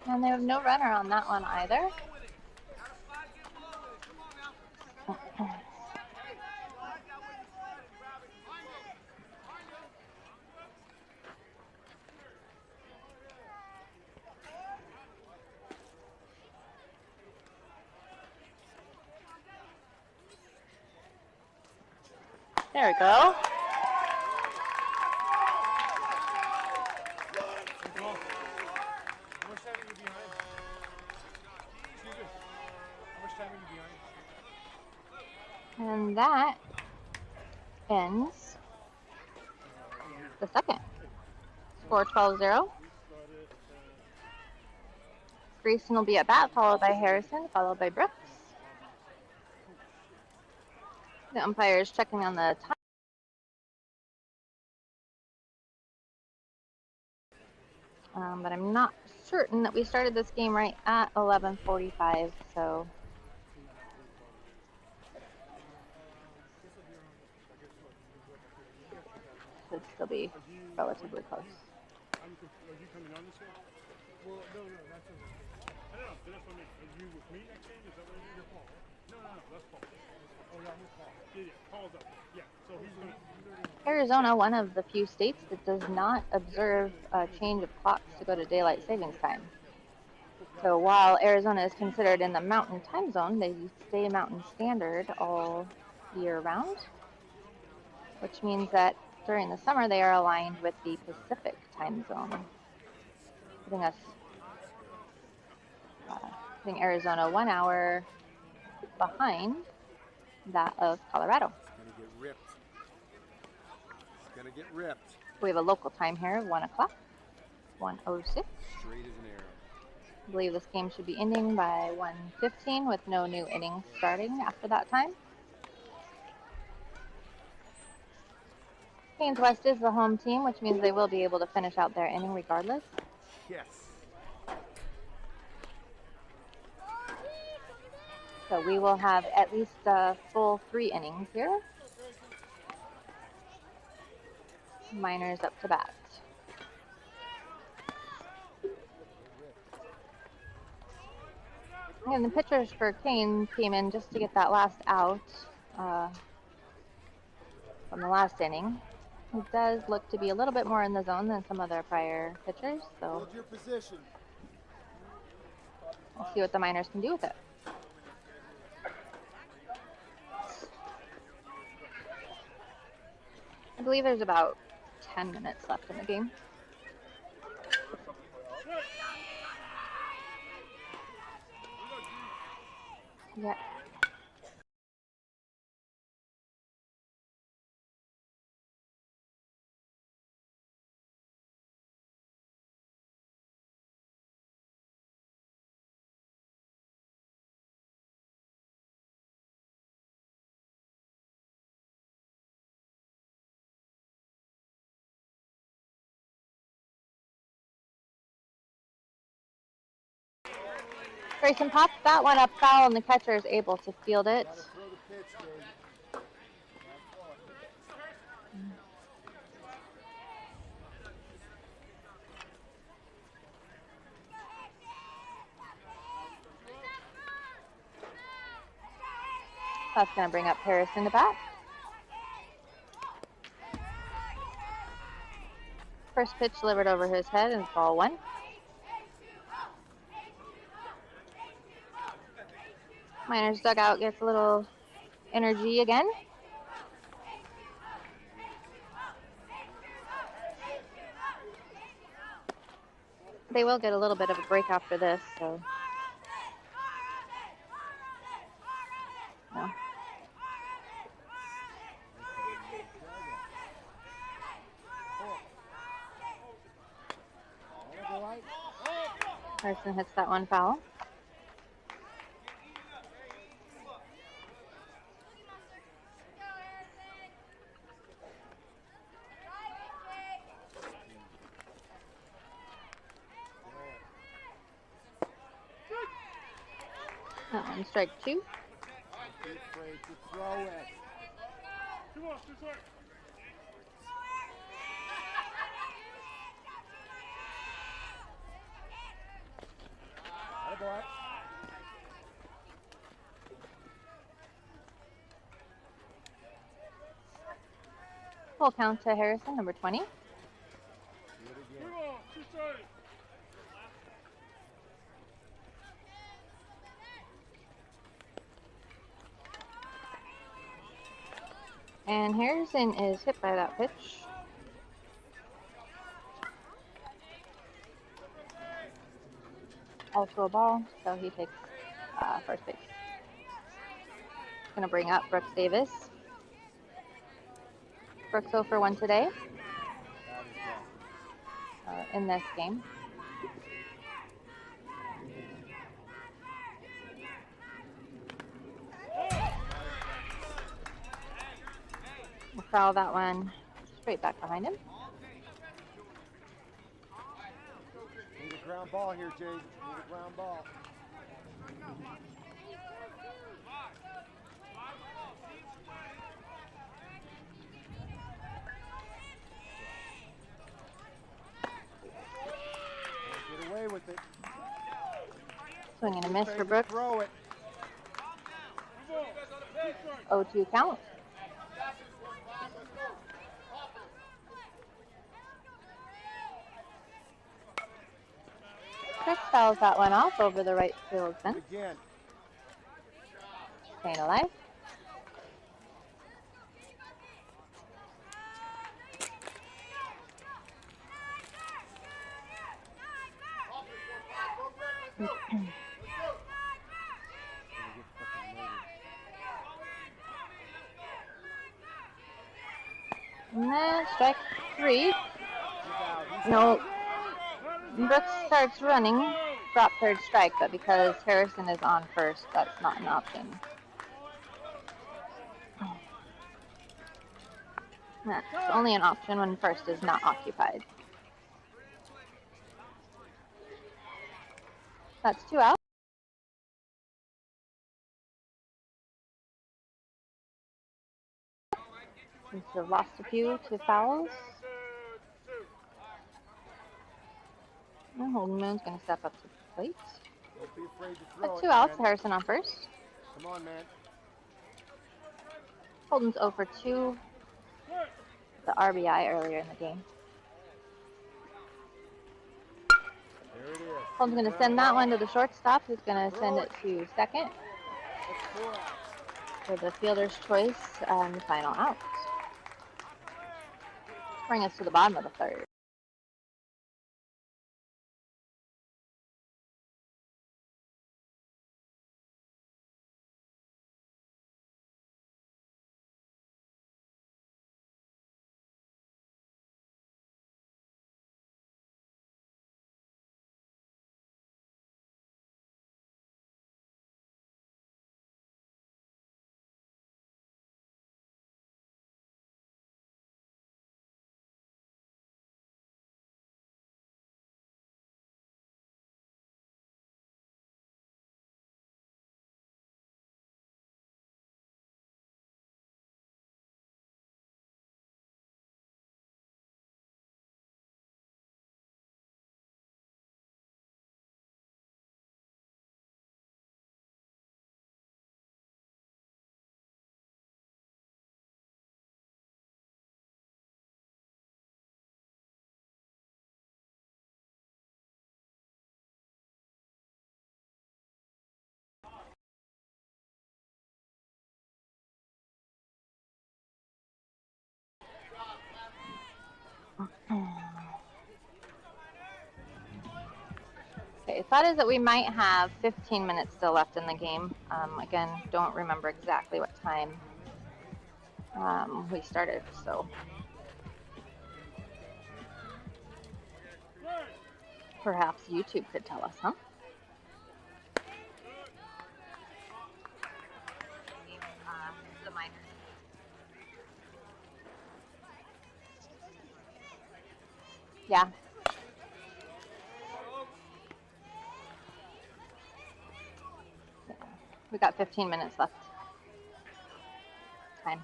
And they have no runner on that one either. There we go. How much time are you behind? Excuse me. How much time are you behind? And that ends the second. Score 12-0. Grayson will be at bat, followed by Harrison, followed by Brooks. The umpire is checking on the time. But I'm not certain that we started this game right at 11:45, so should still be relatively close. Are you coming on this way? Well, no, that's okay. I don't know, but that's what I mean. Are you with me next game? Is that what you're Paul? No, that's Paul. Oh, yeah, I'm with Paul. Yeah, Paul's up there. Yeah, so he's going to... Arizona, one of the few states that does not observe a change of clocks to go to daylight savings time. So while Arizona is considered in the mountain time zone, they stay mountain standard all year round, which means that during the summer they are aligned with the Pacific time zone, putting Arizona 1 hour behind that of Colorado. It's gonna get ripped. We have a local time here of 1 o'clock, 1:06. Straight as an arrow. I believe this game should be ending by 1:15 with no new innings starting after that time. Canes West is the home team, which means they will be able to finish out their inning regardless. Yes. So we will have at least a full 3 innings here. Miners up to bat. And the pitchers for Canes came in just to get that last out from the last inning. It does look to be a little bit more in the zone than some of their prior pitchers, so Hold your position. we'll see what the Miners can do with it. I believe there's about 10 minutes left in the game. Yeah. Grayson pops that one up foul, and the catcher is able to field it. Gotta throw the pitch, Dave. That's going to bring up Harrison to bat. First pitch delivered over his head, and it's ball 1. Miners dugout gets a little energy again. They will get a little bit of a break after this, so. No. Harrison hits that one foul. That one's strike 2. Don't be afraid to throw it. Come on, this way. Atta boy. Full count to Harrison, number 20. Do it again. Come on, this way. And Harrison is hit by that pitch. Also a ball, so he takes first base. Going to bring up Brooks Davis. Brooks 0 for 1 today That is in this game. We'll foul that one straight back behind him. Need a ground ball here, Jay. Need a ground ball. Get away with it. Swing and a miss for Afraid to Brooks. Throw it. 0-2 count. Chris fouls that one off over the right field fence. Again. Staying alive. And then strike 3. No. Brooks starts running. Drop third strike, but because Harrison is on first, that's not an option. That's only an option when first is not occupied. That's 2 out. Seems to have lost a few to fouls. And Holden Moon's going to step up to the plate. Don't be afraid to throw That's it, 2 outs. man. Harrison on first. Come on, man. Holden's 0 for 2. The RBI earlier in the game. There it is. Holden's going to send that one to the shortstop, who's going to send it to second That's 4 outs. for the fielder's choice and the final out. Bring us to the bottom of the third. Okay, thought is that we might have 15 minutes still left in the game. Again, don't remember exactly what time we started, so perhaps YouTube could tell us, huh? The miners. Yeah. We got 15 minutes left. Time.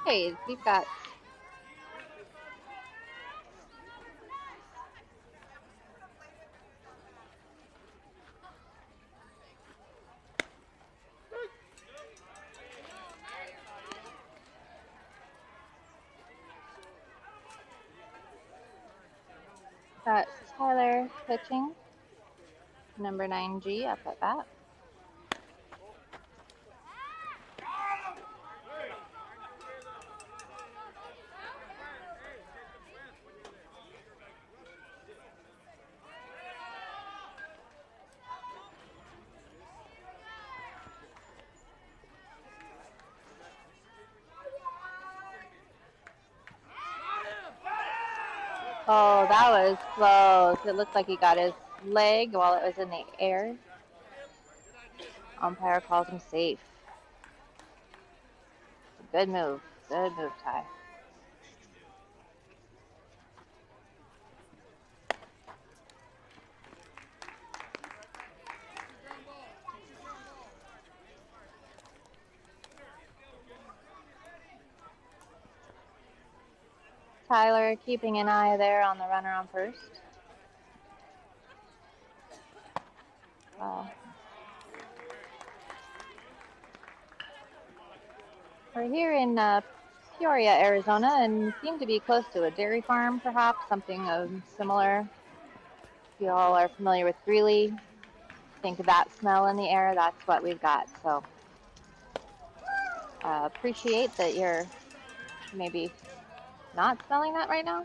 Okay, we've got Tyler pitching, number 9G up at bat. Oh, that was close. It looked like he got his leg while it was in the air. Umpire calls him safe. Good move. Good move, Ty. Tyler keeping an eye there on the runner on first. We're here in Peoria, Arizona, and seem to be close to a dairy farm, perhaps, something similar. If you all are familiar with Greeley, think of that smell in the air, that's what we've got. So appreciate that you're maybe not smelling that right now.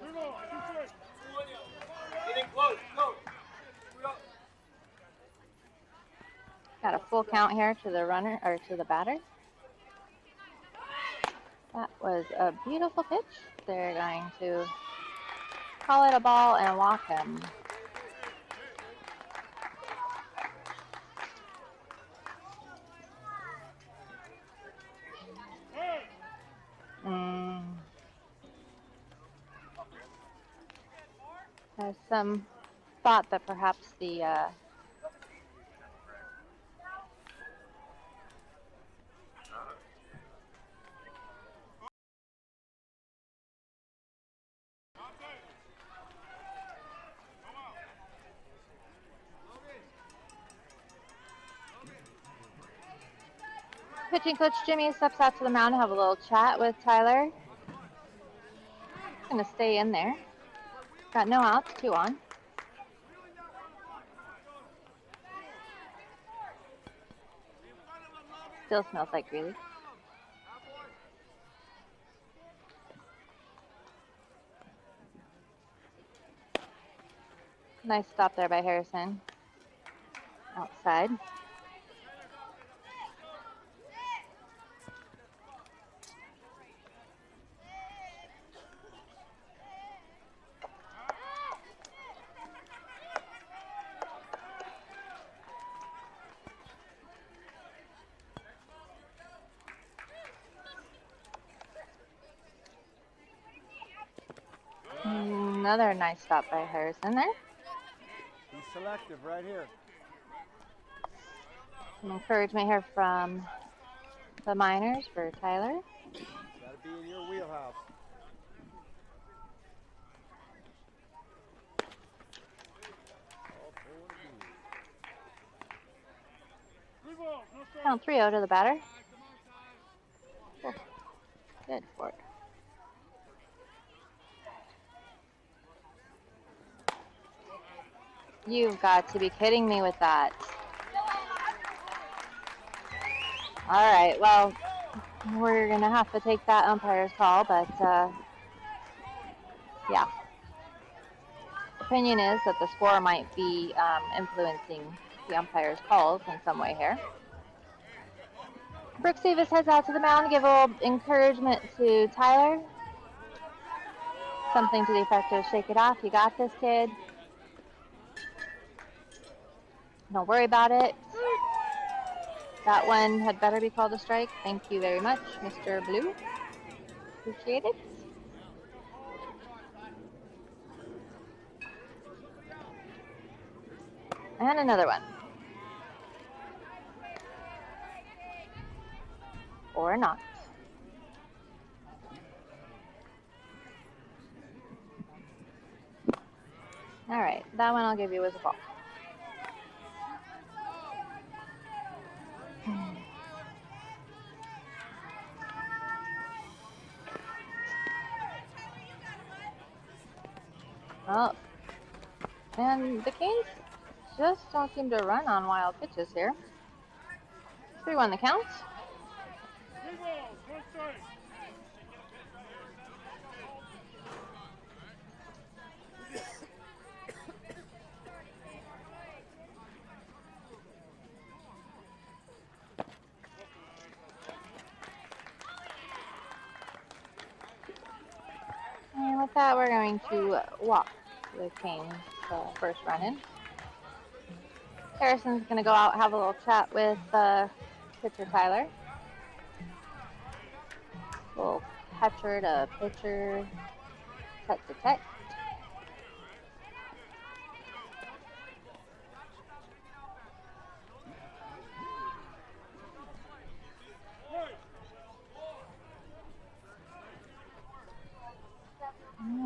Got a full count here to the runner, or to the batter. That was a beautiful pitch. They're going to call it a ball and walk him. There's some thought that perhaps the pitching coach Jimmy steps out to the mound to have a little chat with Tyler. He's going to stay in there. Got no outs, 2 on. Still smells like Greeley. Nice stop there by Harrison. Outside. Another nice stop by Harrison there. He's selective right here. Some encouragement here from the Miners for Tyler. Got to be in your wheelhouse. Count 3-0 to the batter. Oh, good for it. You've got to be kidding me with that. All right, well, we're going to have to take that umpire's call, but yeah. opinion is that the score might be influencing the umpire's calls in some way here. Brooks Davis heads out to the mound to give a little encouragement to Tyler. Something to the effect of, shake it off, you got this, kid. Don't worry about it. That one had better be called a strike. Thank you very much, Mr. Blue. Appreciate it. And another one. Or not. All right, that one I'll give you as a ball. Oh, and the Canes just don't seem to run on wild pitches here. 3-1 the count. And with that, we're going to walk the Canes' first run in. Harrison's going to go out and have a little chat with pitcher Tyler. A little catcher to pitcher, tete-to-tete.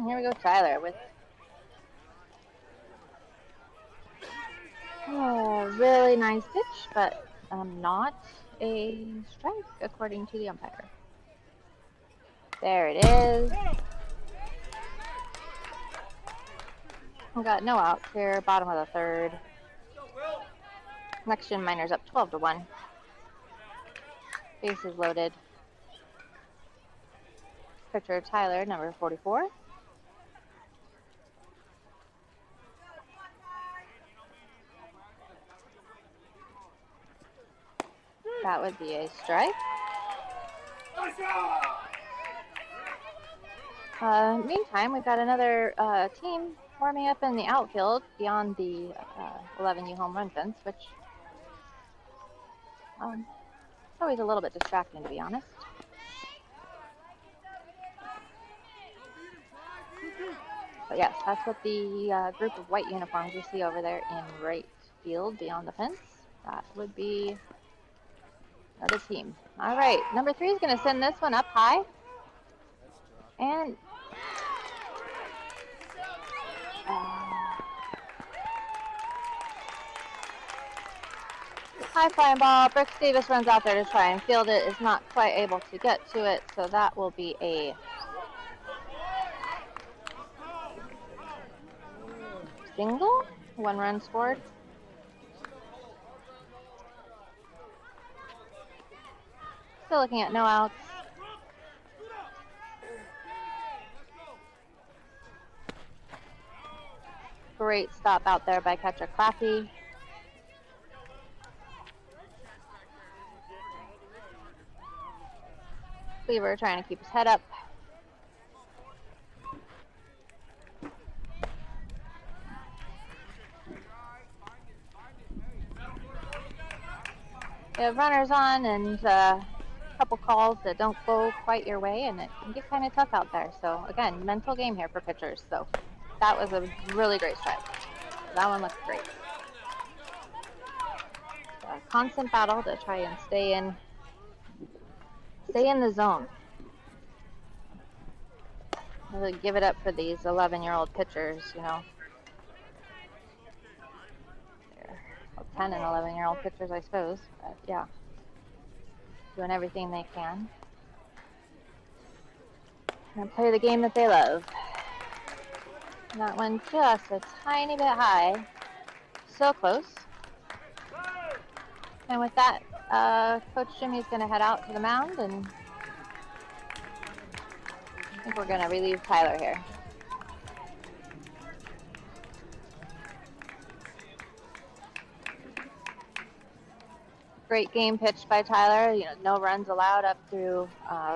Here we go, Tyler, with really nice pitch, but not a strike according to the umpire. There it is. We got no outs here, bottom of the third. NextGen Miners up 12-1. Bases loaded. Pitcher Tyler, number 44. That would be a strike. Meantime, we've got another team warming up in the outfield beyond the 11U home run fence, which is always a little bit distracting, to be honest. But yes, that's what the group of white uniforms you see over there in right field beyond the fence. That would be another team. All right, number 3 is going to send this one up high. And high flying ball. Brooks Davis runs out there to try and field it. Is not quite able to get to it, so that will be a single. 1 run scored. Still looking at no outs. Great stop out there by catcher Claffey. Cleaver trying to keep his head up. We have runners on and a couple calls that don't go quite your way, and it can get kind of tough out there. So again, mental game here for pitchers. So that was a really great strike. That one looked great. A constant battle to try and stay in the zone. Really give it up for these 11-year-old pitchers, you know. Well, 10 and 11-year-old pitchers, I suppose. But yeah, doing everything they can and play the game that they love. That one just a tiny bit high. So close. And with that, Coach Jimmy's going to head out to the mound, and I think we're going to relieve Tyler here. Great game pitched by Tyler. You know, no runs allowed up through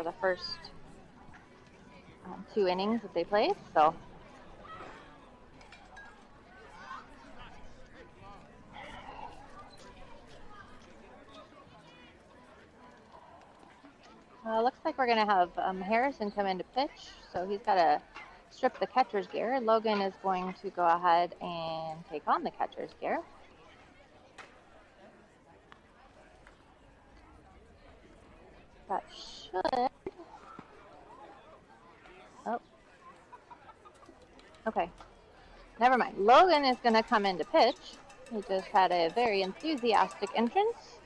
the first 2 innings that they played. So looks like we're going to have Harrison come in to pitch. So he's got to strip the catcher's gear. Logan is going to go ahead and take on the catcher's gear. That should... Oh. Okay. Never mind. Logan is going to come in to pitch. He just had a very enthusiastic entrance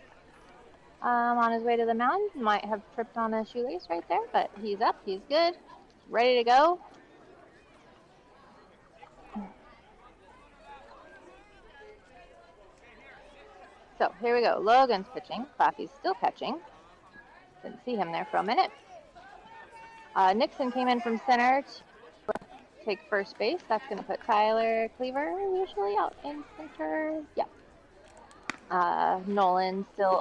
on his way to the mound. Might have tripped on a shoelace right there, but he's up. He's good. Ready to go. So here we go. Logan's pitching. Claffey's still catching. Didn't see him there for a minute. Nixon came in from center to take first base. That's going to put Tyler Cleaver usually out in center. Yeah. Nolan still